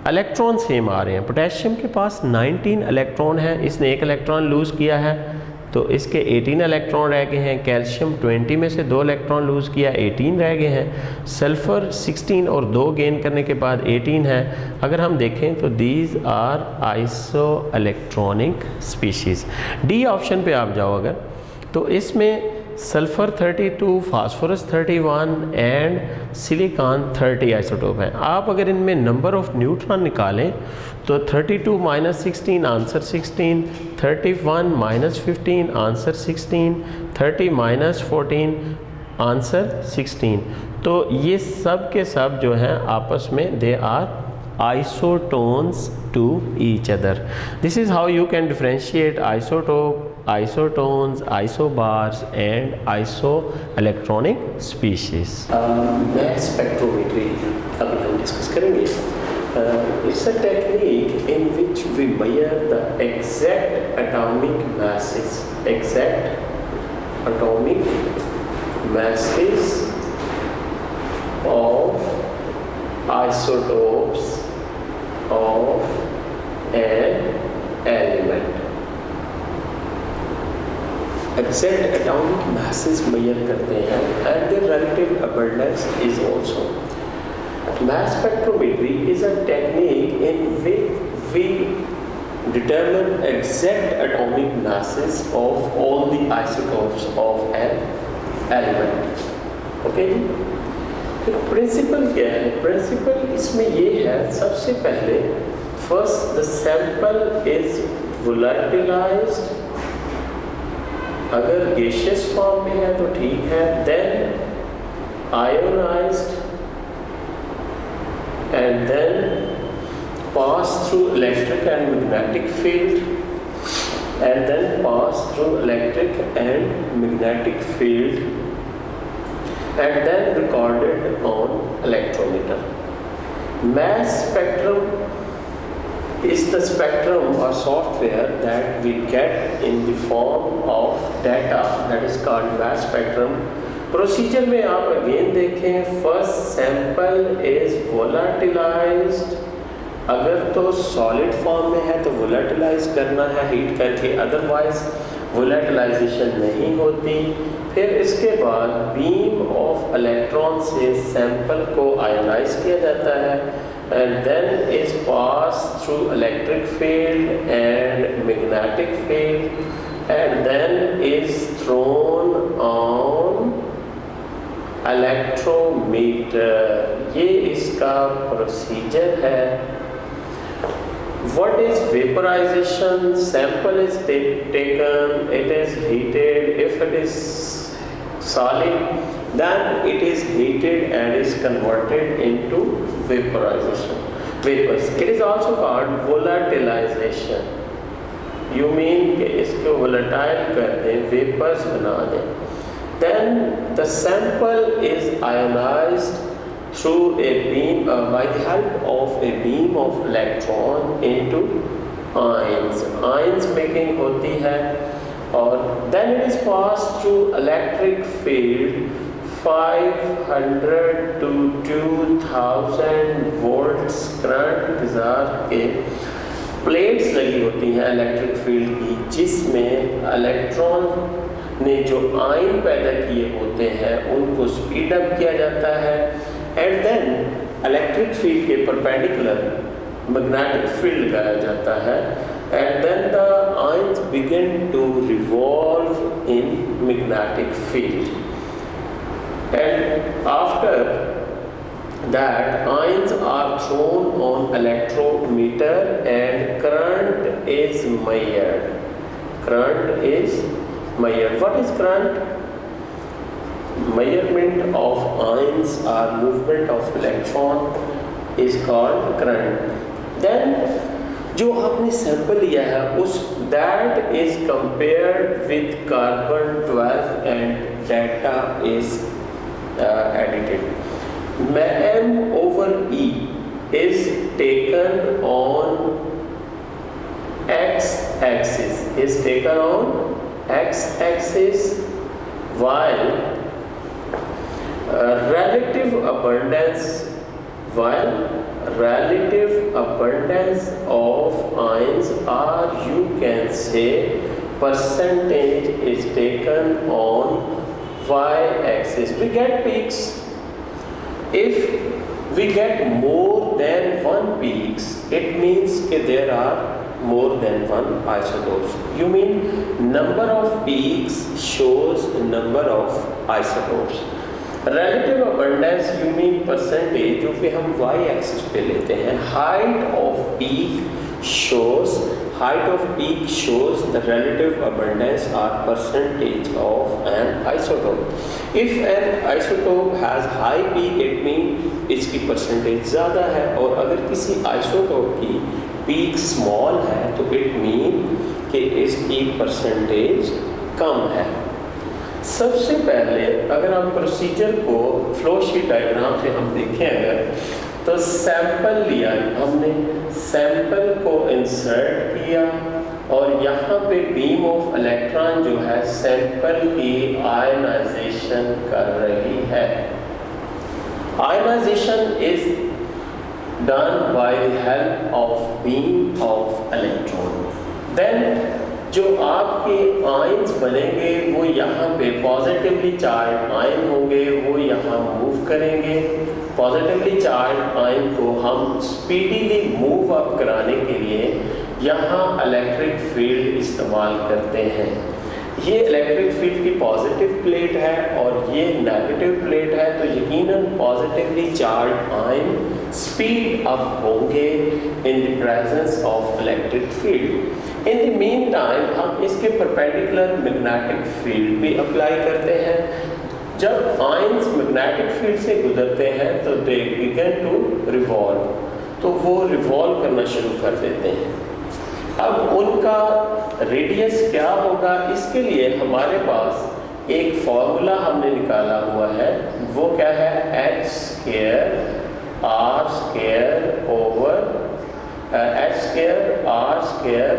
इलेक्ट्रॉन सेम आ रहे हैं। पोटेशियम के पास 19 इलेक्ट्रॉन है, इसने 1 इलेक्ट्रॉन लूज़ किया है तो इसके 18 इलेक्ट्रॉन रह गए हैं। कैल्शियम 20 में से 2 इलेक्ट्रॉन लूज़ किया, 18 रह गए हैं। सल्फ़र 16 और 2 गेन करने के बाद 18 है। अगर हम देखें तो these are isoelectronic species. D option पे आप जाओ अगर, तो इसमें sulphur 32, phosphorus 31 and silicon 30 isotope हैं। आप अगर इनमें नंबर ऑफ़ न्यूट्रॉन निकालें तो 32 - 16 आंसर 16, 31 - 15 आंसर 16, 30 - 14 आंसर 16। तो ये सब के सब जो हैं आपस में they are isotones to each other. This is how you can differentiate isotope, isotones, isobars and isoelectronic species. Mass spectrometry अभी हम डिस्कस करेंगे। It's a technique in which we measure the exact atomic masses, exact atomic masses of isotopes of an element. Exact atomic masses measure करते हैं and their relative abundance is also. Mass spectrometry is a technique in which we determine exact atomic masses of all the isotopes of an element. Okay? Principle क्या है? प्रिंसिपल इसमें ये है, सबसे पहले first the sample is volatilized, अगर गैसियस फॉर्म में है तो ठीक है, then ionized and then pass through electric and magnetic field and then pass through electric and magnetic field and then recorded on electrometer. Mass spectrum is the spectrum or software that we get in the form of data, that is called mass spectrum. Procedure में आप again देखें, first sample is volatilized, अगर तो solid form में है तो volatilize करना है हीट करके, otherwise volatilization नहीं होती। फिर इसके बाद बीम ऑफ इलेक्ट्रॉन से सैंपल को आयोनाइज किया जाता है and then is pass through electric field and magnetic field and then is thrown on electrometer. ये इसका प्रोसीजर है। What is vaporization? Sample is taken, it is heated. If it is solid, then it is heated and is converted into vaporization. Vapors. It is also called volatilization. You mean कि इसको volatile कर दें, vapors बना दें. Then the sample is ionized through a beam by the help of a beam of electron into ions. Ions making होती है और then it is passed through electric field 500 to 2000 volts current गुजार के प्लेट्स लगी होती हैं इलेक्ट्रिक फील्ड की, जिसमें इलेक्ट्रॉन ने जो आयन पैदा किए होते हैं उनको स्पीड अप किया जाता है, एंड देन इलेक्ट्रिक फील्ड के परपेंडिकुलर मैग्नेटिक फील्ड लगाया जाता है, and then the ions begin to revolve in magnetic field, and after that ions are thrown on electrometer and current is measured. Current is measured. What is current? Measurement of ions or movement of electron is called current. Then जो आपने सैंपल लिया है उस that is compared with carbon 12 and data is edited. m over E is taken on x-axis, while relative abundance of ions, or you can say percentage, is taken on y-axis. We get peaks. If we get more than one peaks, it means that there are more than one isotopes. You mean number of peaks shows number of isotopes. Relative abundance you mean percentage, जो कि हम y axis पे लेते हैं. Height of peak shows the relative abundance or percentage of an isotope. If an isotope has high peak, it means इसकी percentage ज़्यादा है, और अगर किसी isotope की peak small है तो it means कि इसकी percentage कम है. सबसे पहले अगर हम प्रोसीजर को फ्लो शीट डायग्राम से हम देखें अगर, तो सैंपल लिया, हमने सैंपल को इंसर्ट किया और यहाँ पे बीम ऑफ इलेक्ट्रॉन जो है सैंपल की आयनाइजेशन कर रही है. Ionization is done by the help of beam of electron. Then जो आपके आयंस बनेंगे वो यहाँ पे पॉजिटिवली चार्ज आयन होंगे, वो यहाँ मूव करेंगे. पॉजिटिवली चार्ज आयन को हम स्पीडीली मूव अप कराने के लिए यहाँ इलेक्ट्रिक फील्ड इस्तेमाल करते हैं. ये इलेक्ट्रिक फील्ड की पॉजिटिव प्लेट है और ये नेगेटिव प्लेट है, तो यकीनन positively charge ion speed up होंगे in the presence of electric field. In the meantime हम इसके परपेंडिकुलर मैग्नेटिक फील्ड भी अप्लाई करते हैं. जब आयंस मैग्नेटिक फील्ड से गुजरते हैं तो दे बिगिन टू रिवॉल्व, तो वो रिवॉल्व करना शुरू कर देते हैं. अब उनका रेडियस क्या होगा, इसके लिए हमारे पास एक फॉर्मूला हमने निकाला हुआ है. वो क्या है, h square r square over h square r square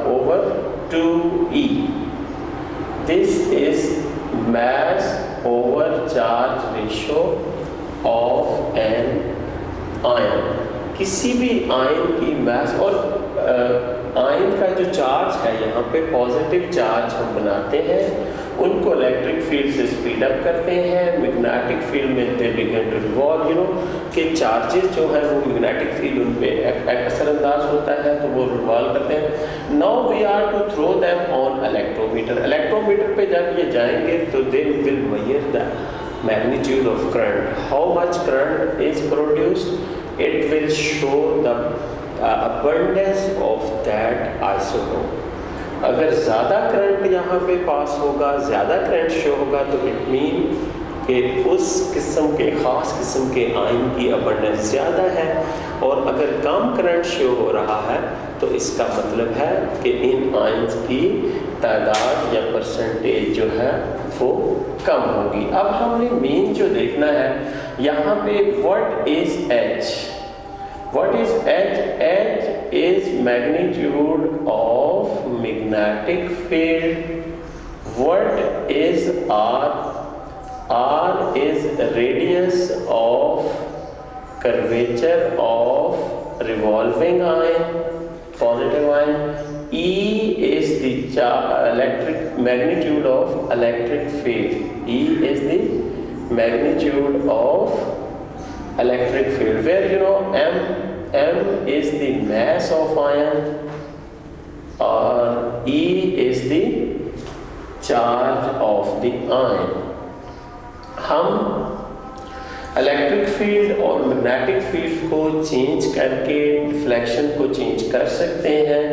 over 2e. This is mass over charge ratio of an ion. किसी भी आयन की मास, और आयन का जो चार्ज है यहाँ पे पॉजिटिव चार्ज हम बनाते हैं, उनको इलेक्ट्रिक फील्ड से स्पीड अप करते हैं. मैग्नेटिक फील्ड में they begin to revolve, you know कि चार्जेस जो है वो मैग्नेटिक फील्ड उन पे असरअंदाज होता है तो वो रिवॉल्व करते हैं. Now we are to throw them on electrometer. Electrometer पे जब ये जाएंगे तो they will measure the magnitude of current. How much current is produced, it will show the abundance of that isotope. अगर ज़्यादा करंट यहाँ पे पास होगा, ज़्यादा करंट शो होगा, तो इट मीन कि उस किस्म के ख़ास किस्म के आयन की अबंडेंस ज़्यादा है. और अगर कम करंट शो हो रहा है तो इसका मतलब है कि इन आयन्स की तादाद या परसेंटेज जो है वो कम होगी. अब हमने मेन जो देखना है यहाँ पे, what is H? What is H? H is magnitude of magnetic field. What is R? R is radius of curvature of revolving ion, positive ion. E is the electric magnitude of electric field. E is the magnitude of electric field, where you know m is the mass of ion or E is the charge of the ion. हम इलेक्ट्रिक फील्ड और मैग्नेटिक फील्ड को चेंज करके डिफ्लेक्शन को चेंज कर सकते हैं।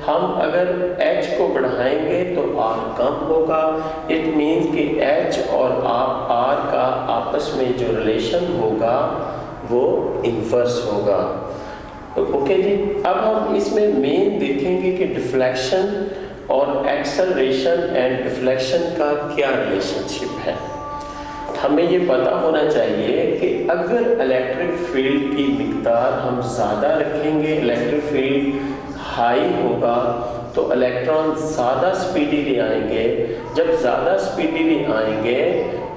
हम अगर H को बढ़ाएंगे तो R कम होगा। इट मीन्स कि H और R का आपस में जो रिलेशन होगा वो इन्वर्स होगा। ओके जी, अब हम इसमें मेन देखेंगे कि डिफ्लेक्शन और एक्सेलरेशन एंड डिफ्लेक्शन का क्या रिलेशनशिप है। हमें ये पता होना चाहिए कि अगर इलेक्ट्रिक फील्ड की मिकदार हम ज़्यादा रखेंगे, इलेक्ट्रिक फील्ड हाई होगा तो इलेक्ट्रॉन ज़्यादा स्पीडीली आएंगे। जब ज़्यादा स्पीडीली आएंगे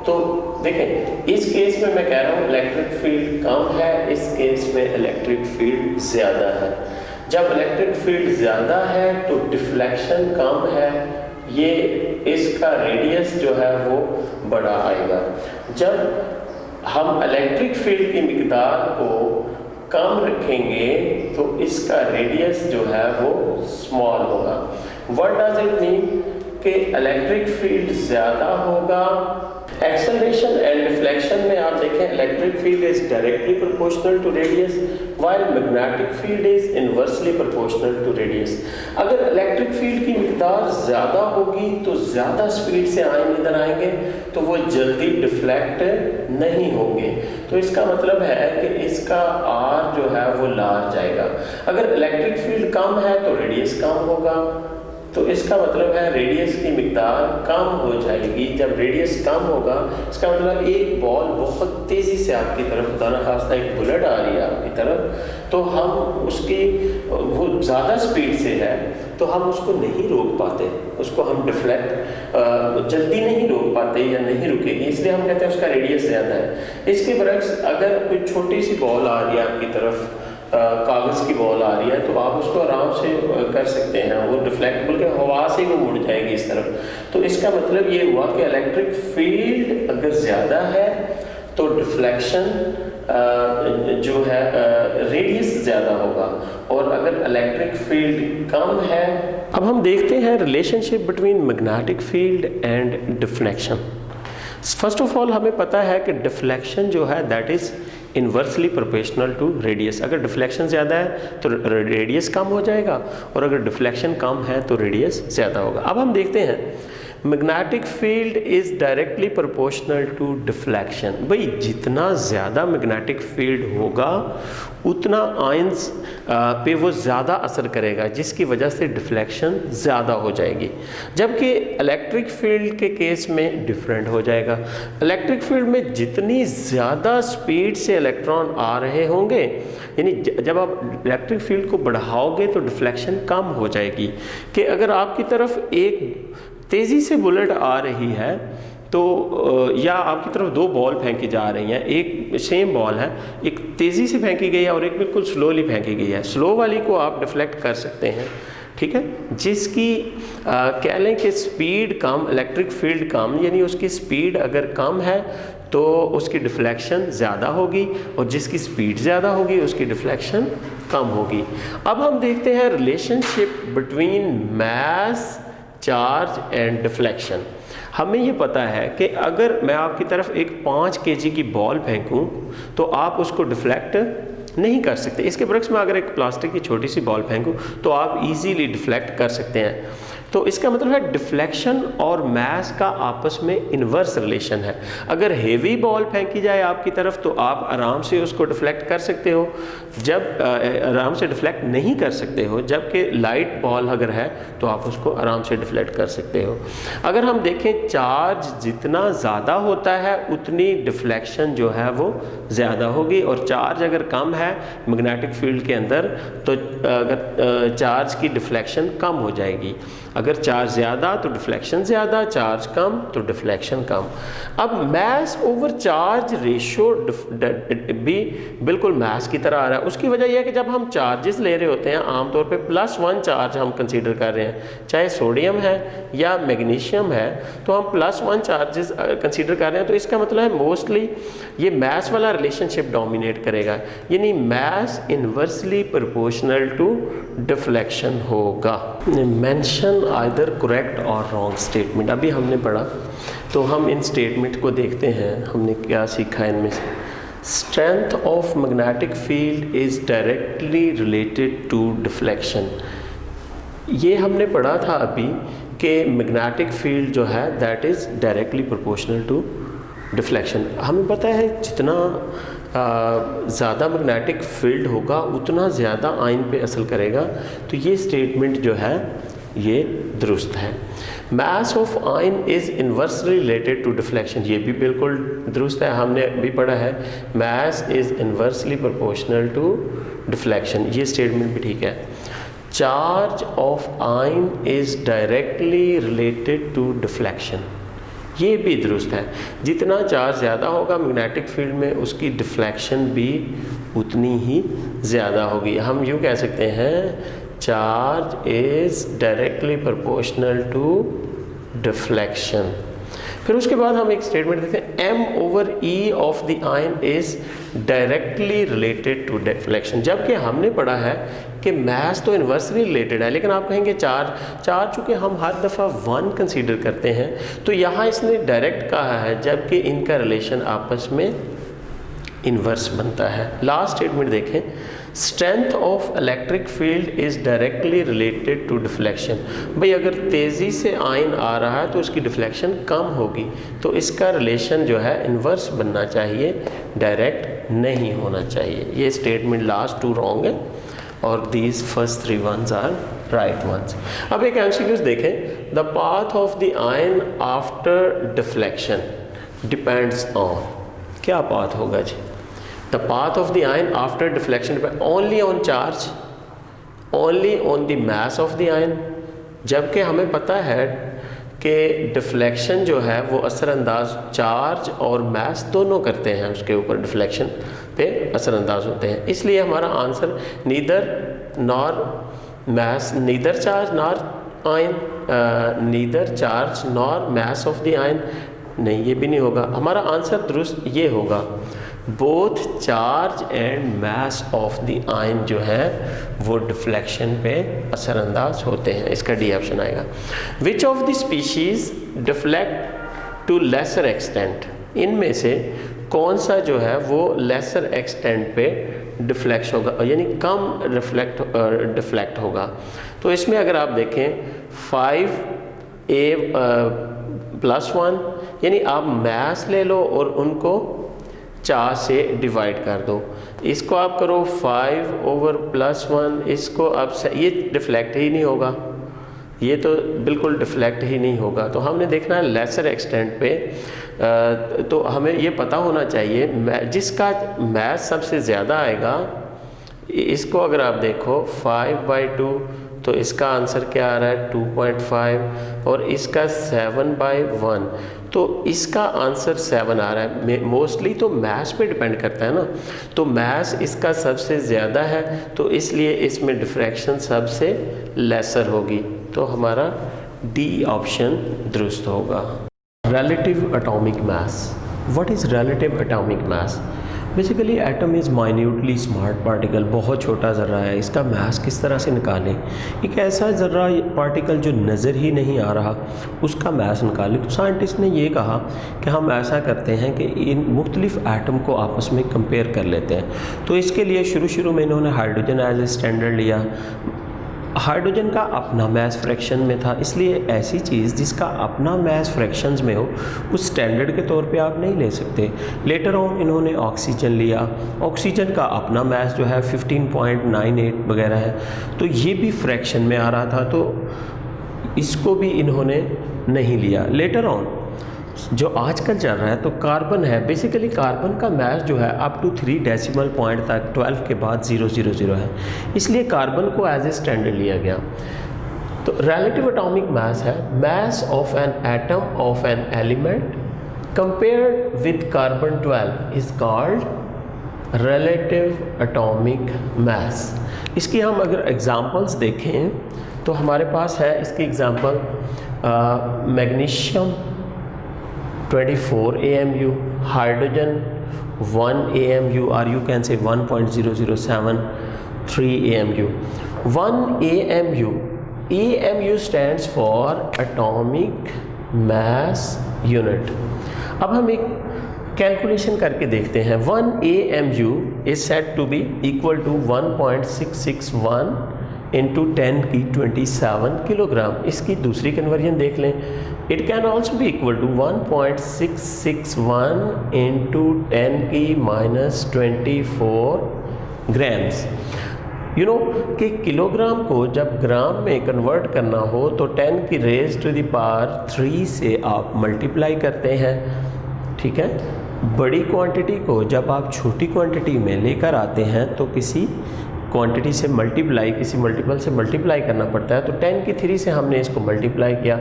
तो देखें, इस केस में मैं कह रहा हूँ इलेक्ट्रिक फील्ड कम है, इस केस में इलेक्ट्रिक फील्ड ज़्यादा है। जब इलेक्ट्रिक फील्ड ज़्यादा है तो डिफ्लेक्शन कम है, ये इसका रेडियस जो है वो बड़ा आएगा। जब हम इलेक्ट्रिक फील्ड की मिकदार को कम रखेंगे तो इसका रेडियस जो है वो स्मॉल होगा। व्हाट डज इट मीन कि इलेक्ट्रिक फील्ड ज़्यादा होगा। एक्सेलरेशन एंड डिफ्लेक्शन में आप देखें, electric field is directly proportional to radius while magnetic field is inversely proportional to radius. अगर इलेक्ट्रिक फील्ड की मिकदार ज़्यादा होगी तो ज़्यादा स्पीड से आयन इधर आएंगे तो वो जल्दी डिफ्लेक्ट नहीं होंगे। तो इसका मतलब है कि इसका R जो है वो लार्ज आएगा। अगर इलेक्ट्रिक फील्ड कम है तो रेडियस कम होगा, तो इसका मतलब है रेडियस की मिकदार कम हो जाएगी। जब रेडियस कम होगा इसका मतलब एक बॉल बहुत तेज़ी से आपकी तरफ, खुदा खास्ता एक बुलेट आ रही है आपकी तरफ, तो हम उसकी वो ज़्यादा स्पीड से है तो हम उसको नहीं रोक पाते, उसको हम डिफ्लेक्ट जल्दी नहीं रोक पाते या नहीं रुकेगी, इसलिए हम कहते हैं उसका रेडियस ज़्यादा है। इसके बरक्स अगर कोई छोटी सी बॉल आ रही है आपकी तरफ, कागज़ की बॉल आ रही है, तो आप उसको आराम से कर सकते हैं, वो डिफ्लेक्ट बल्कि हवा से वो मुड़ जाएगी इस तरफ। तो इसका मतलब ये हुआ कि इलेक्ट्रिक फील्ड अगर ज़्यादा है तो डिफ्लेक्शन जो है रेडियस ज़्यादा होगा, और अगर इलेक्ट्रिक फील्ड कम है। अब हम देखते हैं relationship between magnetic field and deflection. First of all हमें पता है कि डिफ्लेक्शन जो है that is inversely proportional to radius. अगर डिफ्लेक्शन ज़्यादा है तो रेडियस कम हो जाएगा, और अगर डिफ्लेक्शन कम है तो रेडियस ज़्यादा होगा। अब हम देखते हैं magnetic field is directly proportional to deflection. भाई जितना ज़्यादा मैग्नेटिक फील्ड होगा उतना आयंस पे वो ज़्यादा असर करेगा, जिसकी वजह से डिफ्लेक्शन ज़्यादा हो जाएगी। जबकि इलेक्ट्रिक फील्ड के केस में डिफरेंट हो जाएगा। इलेक्ट्रिक फील्ड में जितनी ज़्यादा स्पीड से इलेक्ट्रॉन आ रहे होंगे, यानी जब आप इलेक्ट्रिक फील्ड को बढ़ाओगे तो डिफ्लेक्शन कम हो जाएगी। कि अगर आपकी तरफ एक तेज़ी से बुलेट आ रही है तो या आपकी तरफ दो बॉल फेंकी जा रही हैं, एक सेम बॉल है, एक तेज़ी से फेंकी गई है और एक बिल्कुल स्लोली फेंकी गई है। स्लो वाली को आप डिफ्लेक्ट कर सकते हैं, ठीक है, जिसकी कह लें कि स्पीड कम, इलेक्ट्रिक फील्ड कम, यानी उसकी स्पीड अगर कम है तो उसकी डिफ्लेक्शन ज़्यादा होगी, और जिसकी स्पीड ज़्यादा होगी उसकी डिफ्लेक्शन कम होगी। अब हम देखते हैं relationship between mass, charge and deflection. हमें ये पता है कि अगर मैं आपकी तरफ एक 5 kg की बॉल फेंकूं तो आप उसको डिफ्लेक्ट नहीं कर सकते। इसके बरक्स में अगर एक प्लास्टिक की छोटी सी बॉल फेंकूं तो आप इजीली डिफ्लेक्ट कर सकते हैं। तो इसका मतलब है डिफ्लेक्शन और मैस का आपस में इन्वर्स रिलेशन है। अगर हेवी बॉल फेंकी जाए आपकी तरफ तो आप आराम से उसको डिफ्लेक्ट कर सकते हो, जब आराम से डिफ्लेक्ट नहीं कर सकते हो, जबकि लाइट बॉल अगर है तो आप उसको आराम से डिफ्लेक्ट कर सकते हो। अगर हम देखें चार्ज जितना ज़्यादा होता है उतनी डिफ्लेक्शन जो है वो ज़्यादा होगी, और चार्ज अगर कम है मैग्नेटिक फील्ड के अंदर, तो अगर चार्ज की डिफ्लेक्शन कम हो जाएगी। अगर चार्ज ज़्यादा तो डिफ्लेक्शन ज़्यादा, चार्ज कम तो डिफ्लेक्शन कम। अब मैस ओवर चार्ज रेशो भी बिल्कुल मैस की तरह आ रहा है। उसकी वजह यह है कि जब हम चार्जेस ले रहे होते हैं, आमतौर पे +1 चार्ज हम कंसीडर कर रहे हैं, चाहे सोडियम है या मैग्नीशियम है, तो हम +1 चार्जेस कंसीडर कर रहे हैं, तो इसका मतलब है मोस्टली ये मैस वाला रिलेशनशिप डोमिनेट करेगा, यानी mass inversely proportional to deflection होगा। मेंशन आइदर करेक्ट और रॉन्ग स्टेटमेंट, अभी हमने पढ़ा, तो हम इन स्टेटमेंट को देखते हैं हमने क्या सीखा इनमें से। Strength of magnetic field is directly related to deflection, ये हमने पढ़ा था अभी कि मैग्नेटिक फील्ड जो है that is directly proportional to deflection. हमें पता है जितना ज़्यादा मैग्नेटिक फील्ड होगा उतना ज़्यादा आयन पे असर करेगा, तो ये स्टेटमेंट जो है ये दुरुस्त है। Mass of ion is inversely related to deflection, ये भी बिल्कुल दुरुस्त है, हमने भी पढ़ा है mass is inversely proportional to deflection, ये स्टेटमेंट भी ठीक है। Charge of ion is directly related to deflection, ये भी दुरुस्त है। जितना चार्ज ज़्यादा होगा मैग्नेटिक फील्ड में, उसकी डिफ्लेक्शन भी उतनी ही ज़्यादा होगी। हम यूँ कह सकते हैं charge is directly proportional to deflection. फिर उसके बाद हम एक स्टेटमेंट देखते हैं M/E of the ion is directly related to deflection, जबकि हमने पढ़ा है कि मैस तो इन्वर्सली रिलेटेड है, लेकिन आप कहेंगे चार्ज चूँकि हम हर दफ़ा 1 कंसीडर करते हैं, तो यहाँ इसने डायरेक्ट कहा है, जबकि इनका रिलेशन आपस में इन्वर्स बनता है। लास्ट स्टेटमेंट देखें, strength of electric field is directly related to deflection. भाई अगर तेज़ी से आयन आ रहा है तो उसकी डिफ्लेक्शन कम होगी, तो इसका रिलेशन जो है इन्वर्स बनना चाहिए, डायरेक्ट नहीं होना चाहिए। ये स्टेटमेंट लास्ट 2 रॉन्ग है और these first 3 ones are right ones. अब एक एमसीक्यूज देखें, the path of the ion after deflection depends on, क्या पाथ होगा जी? The path of the ion after deflection depend only on charge, only on the mass of the ion, जबकि हमें पता है कि डिफ्लेक्शन जो है वो असरअंदाज चार्ज और मास दोनों करते हैं, उसके ऊपर डिफ्लेक्शन पे असरअंदाज होते हैं। इसलिए हमारा answer neither nor mass, neither charge nor ion, neither charge nor mass of the ion, नहीं ये भी नहीं होगा। हमारा आंसर दुरुस्त ये होगा, both charge and mass of the ion जो है वो डिफ्लेक्शन पे असरअंदाज होते हैं, इसका डी ऑप्शन आएगा। Which of the species deflect to lesser extent, इनमें से कौन सा जो है वो लेसर एक्सटेंट पे डिफ्लेक्ट होगा, यानी कम डिफ्लेक्ट होगा। तो इसमें अगर आप देखें 5a+1, यानी आप मास ले लो और उनको 4 से डिवाइड कर दो, इसको आप करो 5/+1, इसको आप ये डिफ्लेक्ट ही नहीं होगा, ये तो बिल्कुल डिफ्लेक्ट ही नहीं होगा। तो हमने देखना है लेसर एक्सटेंट पे, तो हमें ये पता होना चाहिए जिसका मैस सबसे ज़्यादा आएगा, इसको अगर आप देखो 5/2, तो इसका आंसर क्या आ रहा है 2.5, और इसका 7/1, तो इसका आंसर 7 आ रहा है। मोस्टली तो मैस पे डिपेंड करता है ना, तो मैस इसका सबसे ज़्यादा है, तो इसलिए इसमें डिफ्रैक्शन सबसे लेसर होगी, तो हमारा डी ऑप्शन दुरुस्त होगा। Relative atomic mass, what is relative atomic mass? Basically atom is minutely small particle, बहुत छोटा ज़र्रा है, इसका मास किस तरह से निकालें? एक ऐसा ज़र्रा पार्टिकल जो नज़र ही नहीं आ रहा उसका मास निकालें। तो साइंटिस्ट ने ये कहा कि हम ऐसा करते हैं कि इन मुख्तलिफ़ एटम को आपस में कंपेयर कर लेते हैं। तो इसके लिए शुरू में इन्होंने हाइड्रोजन एज ए स्टैंडर्ड लिया। हाइड्रोजन का अपना मास फ्रैक्शन में था, इसलिए ऐसी चीज़ जिसका अपना मास फ्रैक्शंस में हो उस स्टैंडर्ड के तौर पे आप नहीं ले सकते। लेटर ऑन इन्होंने ऑक्सीजन लिया, ऑक्सीजन का अपना मास जो है 15.98 वगैरह है, तो ये भी फ्रैक्शन में आ रहा था, तो इसको भी इन्होंने नहीं लिया। लेटर ऑन जो आजकल चल रहा है तो कार्बन है, बेसिकली कार्बन का मास जो है अप टू 3 डेसिमल पॉइंट तक 12 के बाद 000 है, इसलिए कार्बन को एज ए स्टैंडर्ड लिया गया। तो रिलेटिव एटॉमिक मास है mass of an atom of an element compared with carbon 12 is called relative atomic mass. इसकी हम अगर एग्जांपल्स देखें तो हमारे पास है इसकी example magnesium 24 AMU, hydrogen 1 AMU और you can say 1.0073 AMU। 1 AMU stands for atomic mass unit। अब हम एक कैलकुलेशन करके देखते हैं। 1 AMU is said to be equal to 1.661 into 10 की 27 किलोग्राम। इसकी दूसरी कन्वर्जन देख लें, इट कैन ऑल्सो भी इक्वल टू 1.661 इंटू 10 की -24 ग्राम्स। यू नो कि किलोग्राम को जब ग्राम में कन्वर्ट करना हो तो 10 की रेज टू द पावर 3 से आप मल्टीप्लाई करते हैं, ठीक है। बड़ी क्वांटिटी को जब आप छोटी क्वांटिटी में लेकर आते हैं तो किसी क्वांटिटी से मल्टीप्लाई, किसी मल्टीपल से मल्टीप्लाई करना पड़ता है। तो 10 की 3 से हमने इसको मल्टीप्लाई किया।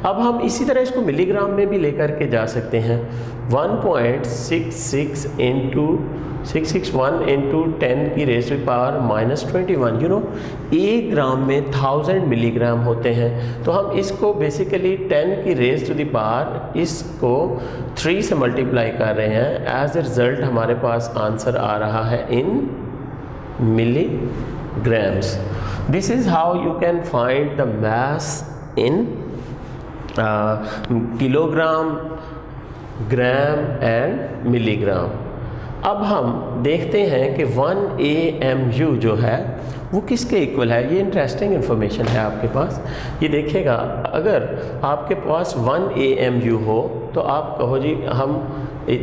अब हम इसी तरह इसको मिलीग्राम में भी लेकर के जा सकते हैं। 1.661 इंटू 10 की raise to power -21। You know 1 gram में 1000 मिलीग्राम होते हैं। तो हम इसको बेसिकली 10 की रेज़ टू द पावर इसको 3 से मल्टीप्लाई कर रहे हैं। एज ए रिज़ल्ट हमारे पास आंसर आ रहा है इन milligrams। This is how you can find the mass in kilogram, gram and milligram। अब हम देखते हैं कि 1 AMU जो है वो किसके इक्वल है। ये इंटरेस्टिंग इन्फॉर्मेशन है आपके पास। ये देखिएगा, अगर आपके पास 1 AMU हो तो आप कहो जी हम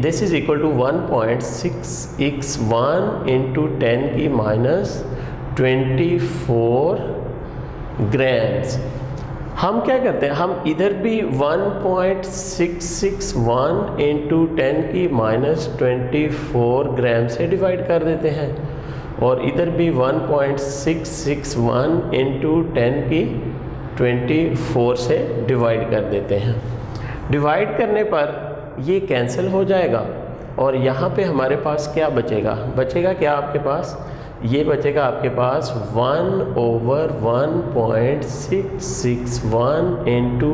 this is equal to 1.661 into 10 की -24 ग्राम्स। हम क्या करते हैं, हम इधर भी 1.661 इंटू 10 की -24 ग्राम से डिवाइड कर देते हैं और इधर भी 1.661 इंटू 10 की 24 से डिवाइड कर देते हैं। डिवाइड करने पर ये कैंसिल हो जाएगा और यहाँ पे हमारे पास क्या बचेगा, बचेगा क्या आपके पास, ये बचेगा आपके पास 1/1.661 इंटू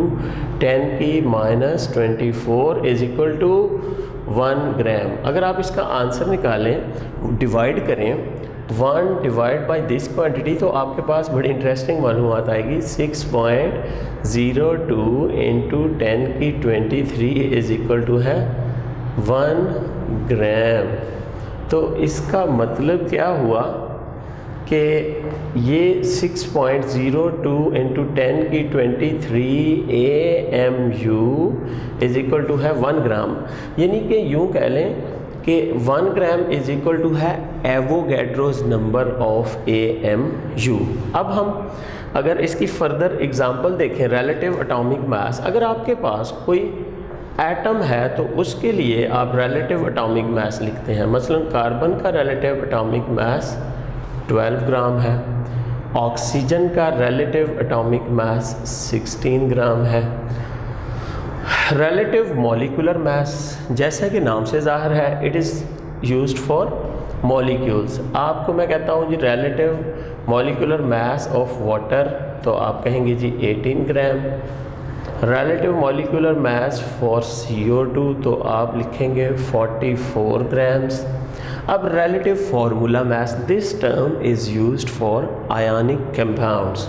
10 की -24 इज इक्वल टू 1 ग्राम। अगर आप इसका आंसर निकालें, डिवाइड करें 1 डिवाइड बाय दिस क्वांटिटी तो आपके पास बड़ी इंटरेस्टिंग मालूमात आएगी। 6.02 इंटू 10 की 23 इज इक्वल टू है 1 ग्राम। तो इसका मतलब क्या हुआ कि ये 6.02 इंटू 10 की 23 AMU इज इक्वल टू है 1 ग्राम। यानी कि यूँ कह लें कि 1 ग्राम इज इक्वल टू है एवोगैड्रोज नंबर ऑफ AMU। अब हम अगर इसकी फर्दर एग्जांपल देखें, रिलेटिव एटॉमिक मास, अगर आपके पास कोई एटम है तो उसके लिए आप रिलेटिव एटॉमिक मास लिखते हैं। मसलन कार्बन का रिलेटिव एटॉमिक मास 12 ग्राम है, ऑक्सीजन का रिलेटिव एटॉमिक मास 16 ग्राम है। रिलेटिव मॉलिक्यूलर मास जैसा कि नाम से ज़ाहिर है, it is used for molecules. आपको मैं कहता हूँ जी relative molecular mass of water, तो आप कहेंगे जी 18 gram. Relative molecular mass for CO2 तो आप लिखेंगे 44 ग्राम्स। अब relative formula mass, this term is used for ionic compounds.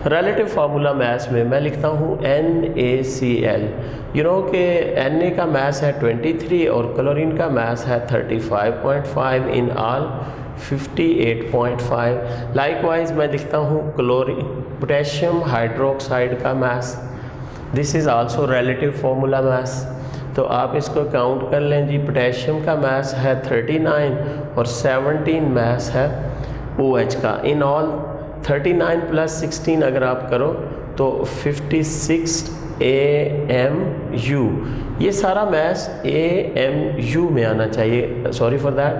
Relative formula mass में मैं लिखता हूँ NaCl। यू नो कि Na का मास है 23 और क्लोरीन का मास है 35.5, इन ऑल 58.5। लाइकवाइज मैं लिखता हूँ क्लोरीन पोटेशियम हाइड्रोक्साइड का mass, this is also relative formula mass. तो आप इसको काउंट कर लें जी, पोटेशियम का मास है 39 और 17 मास है OH का। इन ऑल 39 + 16 अगर आप करो तो 56 AMU ये सारा मैस AMU में आना चाहिए, सॉरी फॉर दैट,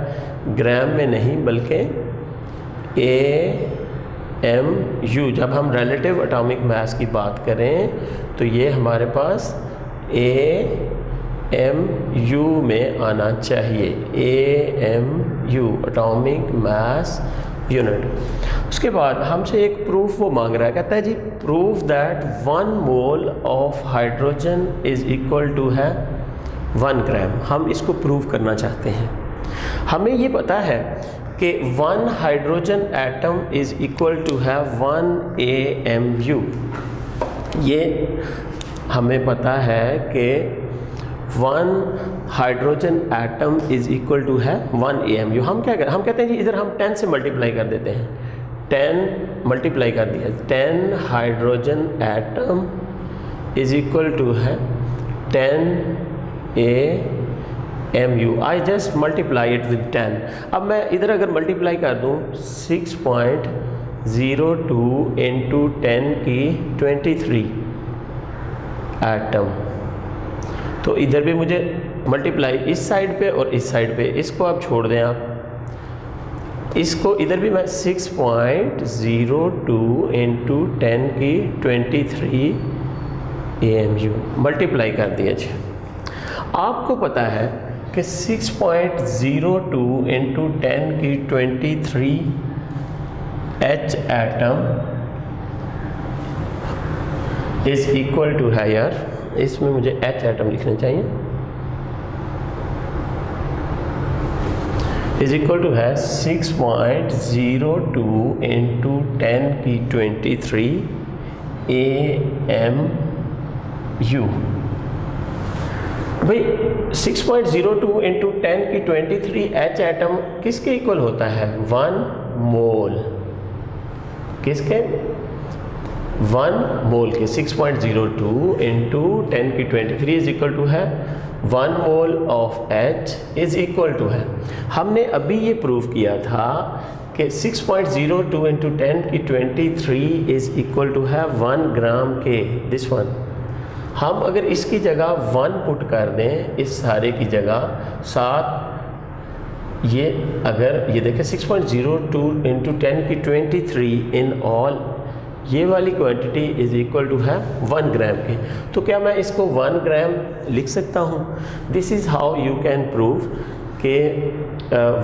ग्राम में नहीं बल्कि AMU। जब हम रिलेटिव एटॉमिक मास की बात करें तो ये हमारे पास AMU में आना चाहिए, AMU एटॉमिक मास यूनिट। उसके बाद हमसे एक प्रूफ वो मांग रहा है, कहता है जी prove that 1 mole of hydrogen is equal to है 1 ग्राम। हम इसको प्रूव करना चाहते हैं। हमें ये पता है कि 1 hydrogen atom is equal to है 1 AMU। ये हमें पता है कि 1 hydrogen atom is equal to है 1 AMU। हम क्या करें, हम कहते हैं जी इधर हम 10 से मल्टीप्लाई कर देते हैं, 10 मल्टीप्लाई कर दिया, 10 hydrogen atom is equal to है 10 AMU। I just multiply it with 10। अब मैं इधर अगर मल्टीप्लाई कर दूँ 6.02 इंटू 10 की 23 एटम, तो इधर भी मुझे मल्टीप्लाई इस साइड पे और इस साइड पे, इसको आप छोड़ दें आप, इसको इधर भी मैं 6.02 इंटू 10 की 23 AMU मल्टीप्लाई कर दिया जी। आपको पता है कि 6.02 इंटू 10 की 23 H atom is equal to है, यार इसमें मुझे H एटम लिखना चाहिए, इज इक्वल टू है 6.02 इंटू 10 की 23 AMU। भाई 6.02 इंटू 10 की 23 H एटम किसके इक्वल होता है? 1 मोल। किसके? 1 मोल के। 6.02 इंटू 10 की 23 इज इक्वल टू है 1 mole of H is equal to है, हमने अभी ये प्रूव किया था कि 6.02 इंटू 10 की 23 इज इक्वल टू है 1 ग्राम के, दिस वन। हम अगर इसकी जगह 1 पुट कर दें, इस सारे की जगह साथ, ये अगर ये देखें 6.02 इंटू 10 की 23 इन ऑल, ये वाली क्वांटिटी इज इक्वल टू है 1 ग्राम के। तो क्या मैं इसको 1 ग्राम लिख सकता हूँ? This is how you can prove कि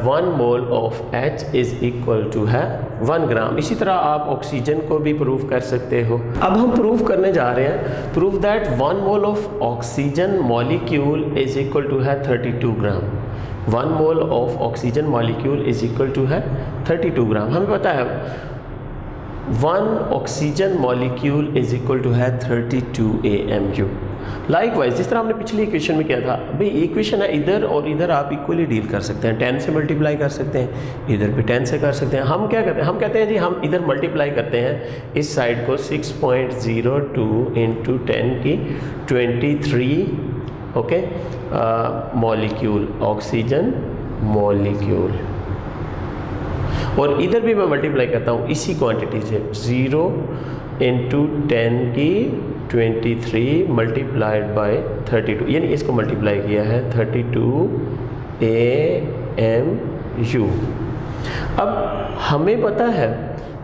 1 mole of H is equal to है 1 ग्राम। इसी तरह आप ऑक्सीजन को भी प्रूव कर सकते हो। अब हम प्रूव करने जा रहे हैं, prove that 1 mole of oxygen molecule is equal to है 32 gram. 1 mole of oxygen molecule is equal to है 32 ग्राम। हमें पता है 1 oxygen molecule is equal to है 32 AMU। लाइकवाइज जिस तरह हमने पिछली इक्वेशन में किया था, भाई इक्वेशन है इधर और इधर आप इक्वली डील कर सकते हैं, 10 से मल्टीप्लाई कर सकते हैं, इधर भी 10 से कर सकते हैं। हम क्या करते हैं, हम कहते हैं जी हम इधर मल्टीप्लाई करते हैं इस साइड को 6.02 इंटू 10 की 23 ओके मॉलिक्यूल ऑक्सीजन मॉलिक्यूल, और इधर भी मैं मल्टीप्लाई करता हूँ इसी क्वांटिटी से 0 इंटू 10 की 23 मल्टीप्लाइड बाय 32, यानी इसको मल्टीप्लाई किया है 32 AMU। अब हमें पता है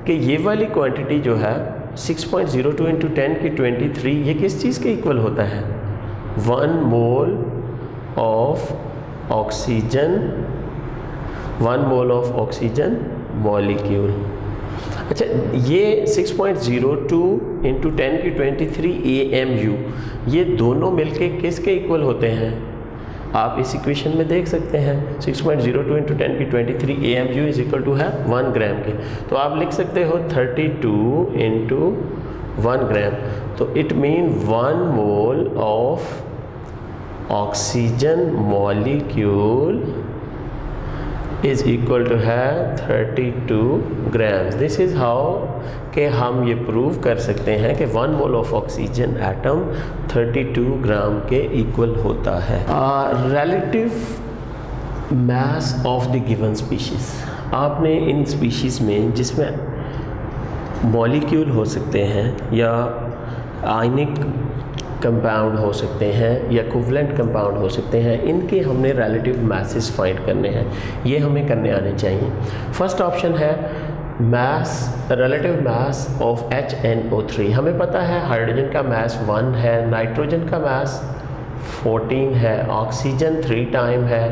कि ये वाली क्वांटिटी जो है 6.02 इंटू 10 की 23 ये किस चीज़ के इक्वल होता है? 1 mole of oxygen, 1 mole of oxygen molecule. अच्छा, ये 6.02 इंटू 10 की 23 AMU ये दोनों मिलके किसके इक्वल होते हैं? आप इस इक्वेशन में देख सकते हैं 6.02 इंटू 10 की 23 AMU इज इक्वल टू है 1 ग्राम के। तो आप लिख सकते हो 32 इंटू 1 ग्राम, तो it mean 1 mole of oxygen molecule is equal to है 32 ग्राम्स। दिस इज़ हाउ कि हम ये प्रूव कर सकते हैं कि 1 मोल ऑफ ऑक्सीजन एटम 32 ग्राम के इक्वल होता है। Relative mass of the given species, आपने इन स्पीशीज़ में जिसमें मॉलिक्यूल हो सकते हैं या आयनिक कंपाउंड हो सकते हैं या इक्विवेलेंट कंपाउंड हो सकते हैं, इनके हमने रिलेटिव मासेस फाइंड करने हैं, ये हमें करने आने चाहिए। फर्स्ट ऑप्शन है मास, रिलेटिव मास ऑफ HNO3। हमें पता है हाइड्रोजन का मास 1 है, नाइट्रोजन का मास 14 है, ऑक्सीजन 3 टाइम है,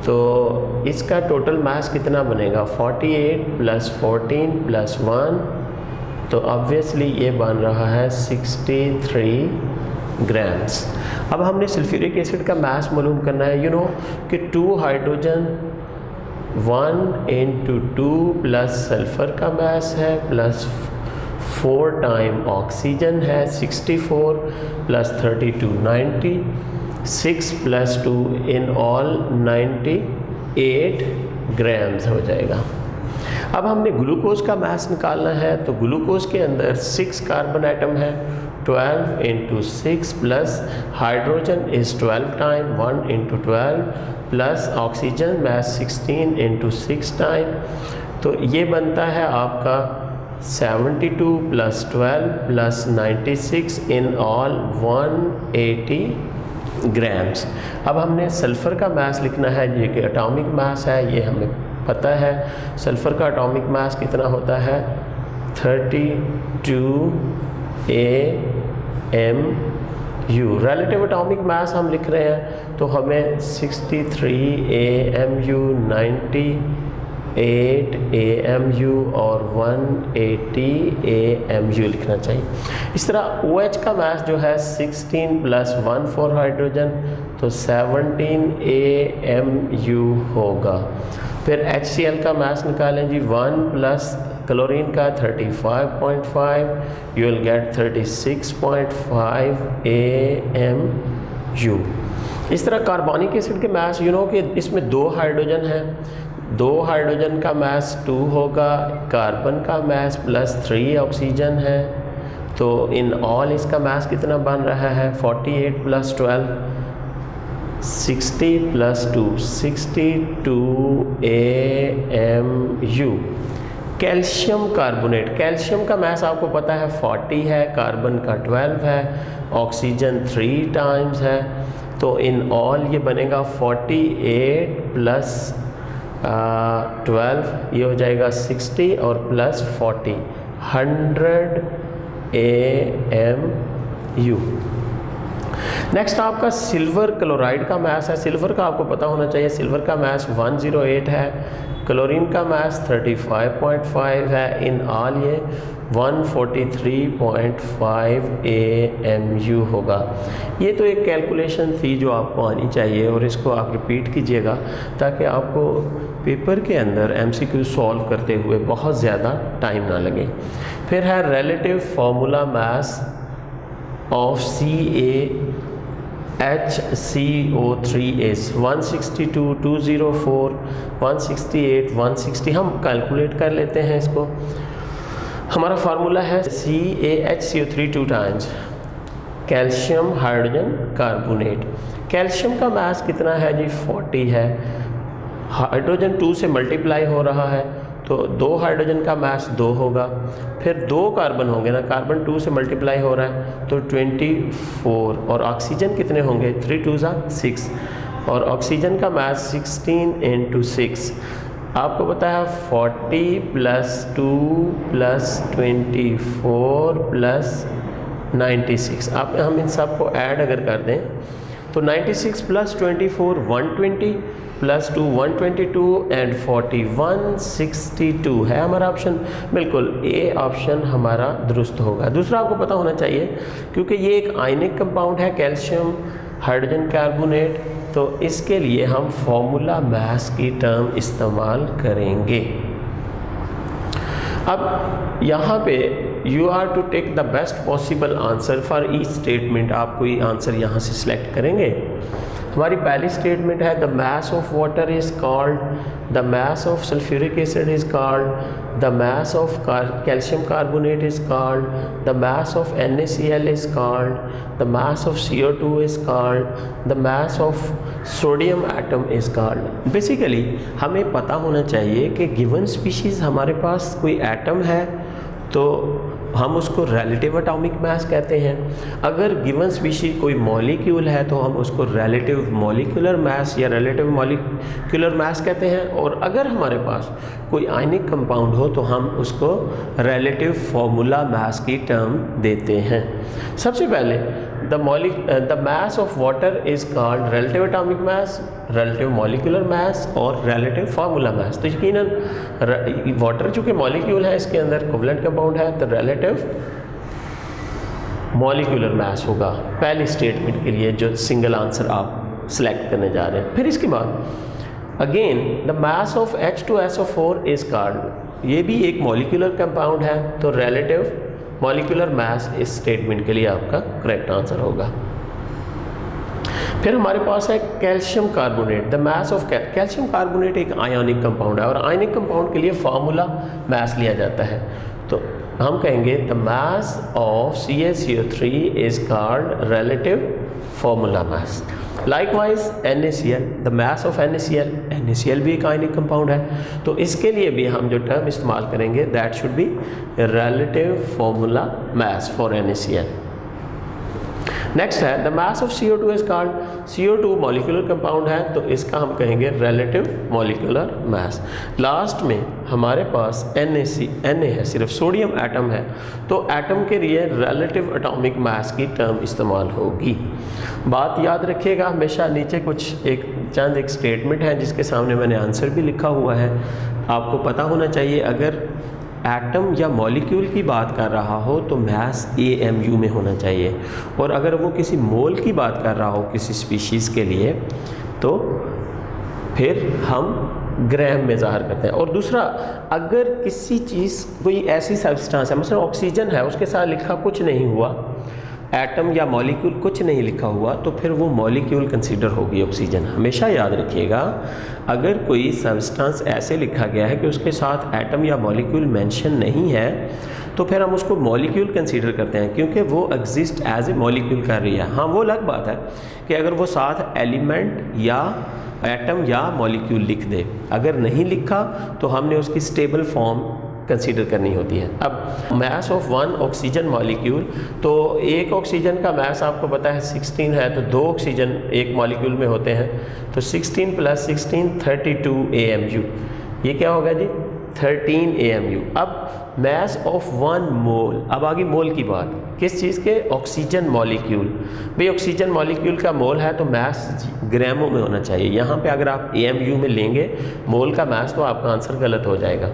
तो इसका टोटल मास कितना बनेगा 48 + 14 + 1, तो ऑब्वियसली ये बन रहा है 63 ग्राम्स। अब हमने सल्फ्यूरिक एसिड का मास मालूम करना है। कि 2 हाइड्रोजन 1 × 2 प्लस सल्फ़र का मास है प्लस 4 टाइम ऑक्सीजन है, 64 + 32 90, 6 + 2 इन ऑल 98 ग्राम्स हो जाएगा। अब हमने ग्लूकोज का मास निकालना है, तो ग्लूकोज के अंदर 6 कार्बन एटम है, 12 × 6 plus hydrogen is 12 time 1 × 12 plus oxygen mass 16 × 6 time, तो ये बनता है आपका 72 + 12 + 96 इन ऑल 180 ग्राम्स। अब हमने सल्फ़र का मास लिखना है, ये कि एटॉमिक मास है, ये हमें पता है। सल्फ़र का एटॉमिक मास कितना होता है 32 AMU। रिलेटिव एटॉमिक मास हम लिख रहे हैं, तो हमें 63 AMU, 98 AMU और 180 AMU लिखना चाहिए। इस तरह OH का मास जो है 16 + 1 4 हाइड्रोजन, तो 17 AMU होगा। फिर HCl का मास निकालें जी, 1 प्लस क्लोरीन का 35.5, यू विल गेट 36.5 AMU। इस तरह कार्बोनिक एसिड के मास कि इसमें 2 हाइड्रोजन हैं, 2 हाइड्रोजन का मास 2 होगा, कार्बन का मास +3 ऑक्सीजन है, तो इन ऑल इसका मास कितना बन रहा है 48 + 12 60 + 2 62 AMU। कैल्शियम कार्बोनेट, कैल्शियम का मास आपको पता है 40 है, कार्बन का 12 है, ऑक्सीजन 3 टाइम्स है, तो इन ऑल ये बनेगा 48 + 12, ये हो जाएगा 60 और +40 100 AMU। नेक्स्ट आपका सिल्वर क्लोराइड का मास है। सिल्वर का आपको पता होना चाहिए, सिल्वर का मास 108 है, क्लोरीन का मास 35.5 है, इन ऑल ये 143.5 AMU होगा। ये तो एक कैलकुलेशन थी जो आपको आनी चाहिए और इसको आप रिपीट कीजिएगा ताकि आपको पेपर के अंदर MCQ सॉल्व करते हुए बहुत ज़्यादा टाइम ना लगे। फिर है relative formula mass of CaHCO3 162 204 168 160। हम कैलकुलेट कर लेते हैं इसको। हमारा फार्मूला है CaHCO3 2 times calcium hydrogen carbonate. Calcium का मास कितना है जी 40 है, हाइड्रोजन 2 से मल्टीप्लाई हो रहा है, तो 2 हाइड्रोजन का मास 2 होगा, फिर 2 कार्बन होंगे ना, कार्बन 2 से मल्टीप्लाई हो रहा है तो 24, और ऑक्सीजन कितने होंगे 3 2 6, और ऑक्सीजन का मास 16 × 6। आपको पता है 40 + 2 + 24 + 96। आप हम इन सब को ऐड अगर कर दें तो 96 + 24 120 + 2 122 एंड 40 162 है हमारा ऑप्शन। बिल्कुल ए ऑप्शन हमारा दुरुस्त होगा। दूसरा आपको पता होना चाहिए क्योंकि ये एक आयनिक कंपाउंड है कैल्शियम हाइड्रोजन कार्बोनेट, तो इसके लिए हम फॉर्मूला मास की टर्म इस्तेमाल करेंगे। अब यहाँ पे you are to take the best possible answer for each statement. आप कोई आंसर यहाँ से सिलेक्ट करेंगे। हमारी पहली स्टेटमेंट है the mass of water is called, the mass of sulphuric acid is called, the mass of calcium carbonate is called, the mass of NaCl is called, the mass of CO2 is called, the mass of sodium atom is called. Basically हमें पता होना चाहिए कि गिवन स्पीशीज़ हमारे पास कोई एटम है तो हम उसको रिलेटिव एटॉमिक मास कहते हैं। अगर गिवन स्पीशीज कोई मॉलिक्यूल है तो हम उसको रिलेटिव मॉलिक्यूलर मास या रिलेटिव मॉलिक्यूलर मास कहते हैं। और अगर हमारे पास कोई आयनिक कंपाउंड हो तो हम उसको रिलेटिव फॉर्मूला मास की टर्म देते हैं। सबसे पहले the mass of water is called relative atomic mass, relative molecular मास और रिलेटिव फार्मूला मास। तो यकीनन वाटर चूँकि मॉलिक्यूल है, इसके अंदर कोवलेंट कंपाउंड है, तो रिलेटिव मॉलिक्यूलर मास होगा पहली स्टेटमेंट के लिए जो सिंगल आंसर आप सेलेक्ट करने जा रहे हैं। फिर इसके बाद again the mass of H2SO4 is called, ये भी एक मॉलिक्यूलर कंपाउंड है, तो रिलेटिव मॉलिक्यूलर मास इस स्टेटमेंट के लिए आपका करेक्ट आंसर होगा। फिर हमारे पास है calcium carbonate. The mass of calcium carbonate एक आयोनिक कंपाउंड है और आयोनिक कंपाउंड के लिए फार्मूला मास लिया जाता है। तो हम कहेंगे the mass of CaCO3 is called relative formula mass. Likewise NaCl, the mass of NaCl भी एक आयनिक कंपाउंड है, तो इसके लिए भी हम जो टर्म इस्तेमाल करेंगे that should be relative formula mass for NaCl। Next है the mass of CO2 is called, CO2 molecular compound है तो इसका हम कहेंगे रिलेटिव मॉलिक्यूलर मास। लास्ट में हमारे पास Na है, सिर्फ सोडियम एटम है, तो एटम के लिए रिलेटिव एटॉमिक मास की टर्म इस्तेमाल होगी। बात याद रखिएगा हमेशा, नीचे कुछ एक स्टेटमेंट है जिसके सामने मैंने आंसर भी लिखा हुआ है। आपको पता होना चाहिए अगर एटम या मॉलिक्यूल की बात कर रहा हो तो मास AMU में होना चाहिए, और अगर वो किसी मोल की बात कर रहा हो किसी स्पीशीज़ के लिए तो फिर हम ग्राम में ज़ाहिर करते हैं। और दूसरा, अगर किसी चीज़ कोई ऐसी सब्सटेंस है, मतलब ऑक्सीजन है, उसके साथ लिखा कुछ नहीं हुआ, एटम या मॉलिक्यूल कुछ नहीं लिखा हुआ, तो फिर वो मॉलिक्यूल कंसीडर होगी ऑक्सीजन। हमेशा याद रखिएगा अगर कोई सब्सटेंस ऐसे लिखा गया है कि उसके साथ एटम या मॉलिक्यूल मेंशन नहीं है तो फिर हम उसको मॉलिक्यूल कंसीडर करते हैं, क्योंकि वो एग्जिस्ट एज ए मॉलिक्यूल कर रही है। हाँ, वो अलग बात है कि अगर वो साथ एलिमेंट या एटम या मॉलिक्यूल लिख दे, अगर नहीं लिखा तो हमने उसकी स्टेबल फॉर्म कंसीडर करनी होती है। अब mass of one oxygen molecule, तो एक ऑक्सीजन का मास आपको पता है 16 है, तो 2 ऑक्सीजन एक मॉलिक्यूल में होते हैं, तो 16 + 16 32 AMU। ये क्या होगा जी? 13 AMU। अब मास ऑफ 1 मोल, अब आगे मोल की बात, किस चीज़ के? Oxygen molecule. भाई ऑक्सीजन मॉलिक्यूल का मोल है तो मास ग्रामों में होना चाहिए। यहाँ पे अगर आप AMU में लेंगे मोल का मास तो आपका आंसर गलत हो जाएगा।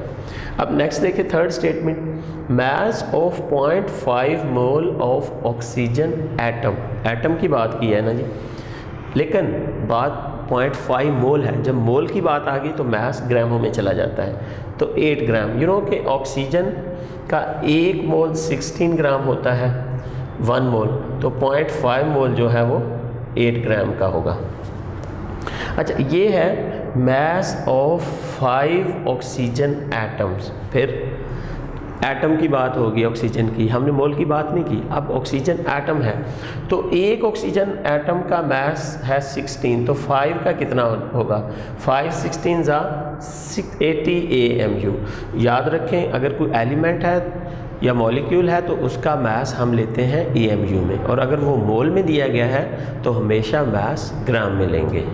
अब नेक्स्ट देखिए third statement, mass of 0.5 mole of oxygen atom. Atom की बात की है ना जी, लेकिन बात 0.5 मोल है। जब मोल की बात आ गई तो मास ग्रामों में चला जाता है, तो 8 ग्राम। यू नो कि ऑक्सीजन का 1 मोल 16 ग्राम होता है 1 मोल, तो 0.5 मोल जो है वो 8 ग्राम का होगा। अच्छा, ये है मास ऑफ 5 ऑक्सीजन एटम्स। फिर एटम की बात होगी ऑक्सीजन की, हमने मोल की बात नहीं की। अब ऑक्सीजन एटम है तो एक ऑक्सीजन एटम का मास है 16, तो 5 का कितना होगा? 5 16 ज़ा 80 AMU। याद रखें अगर कोई एलिमेंट है या मॉलिक्यूल है तो उसका मास हम लेते हैं AMU में, और अगर वो मोल में दिया गया है तो हमेशा मास ग्राम में लेंगे।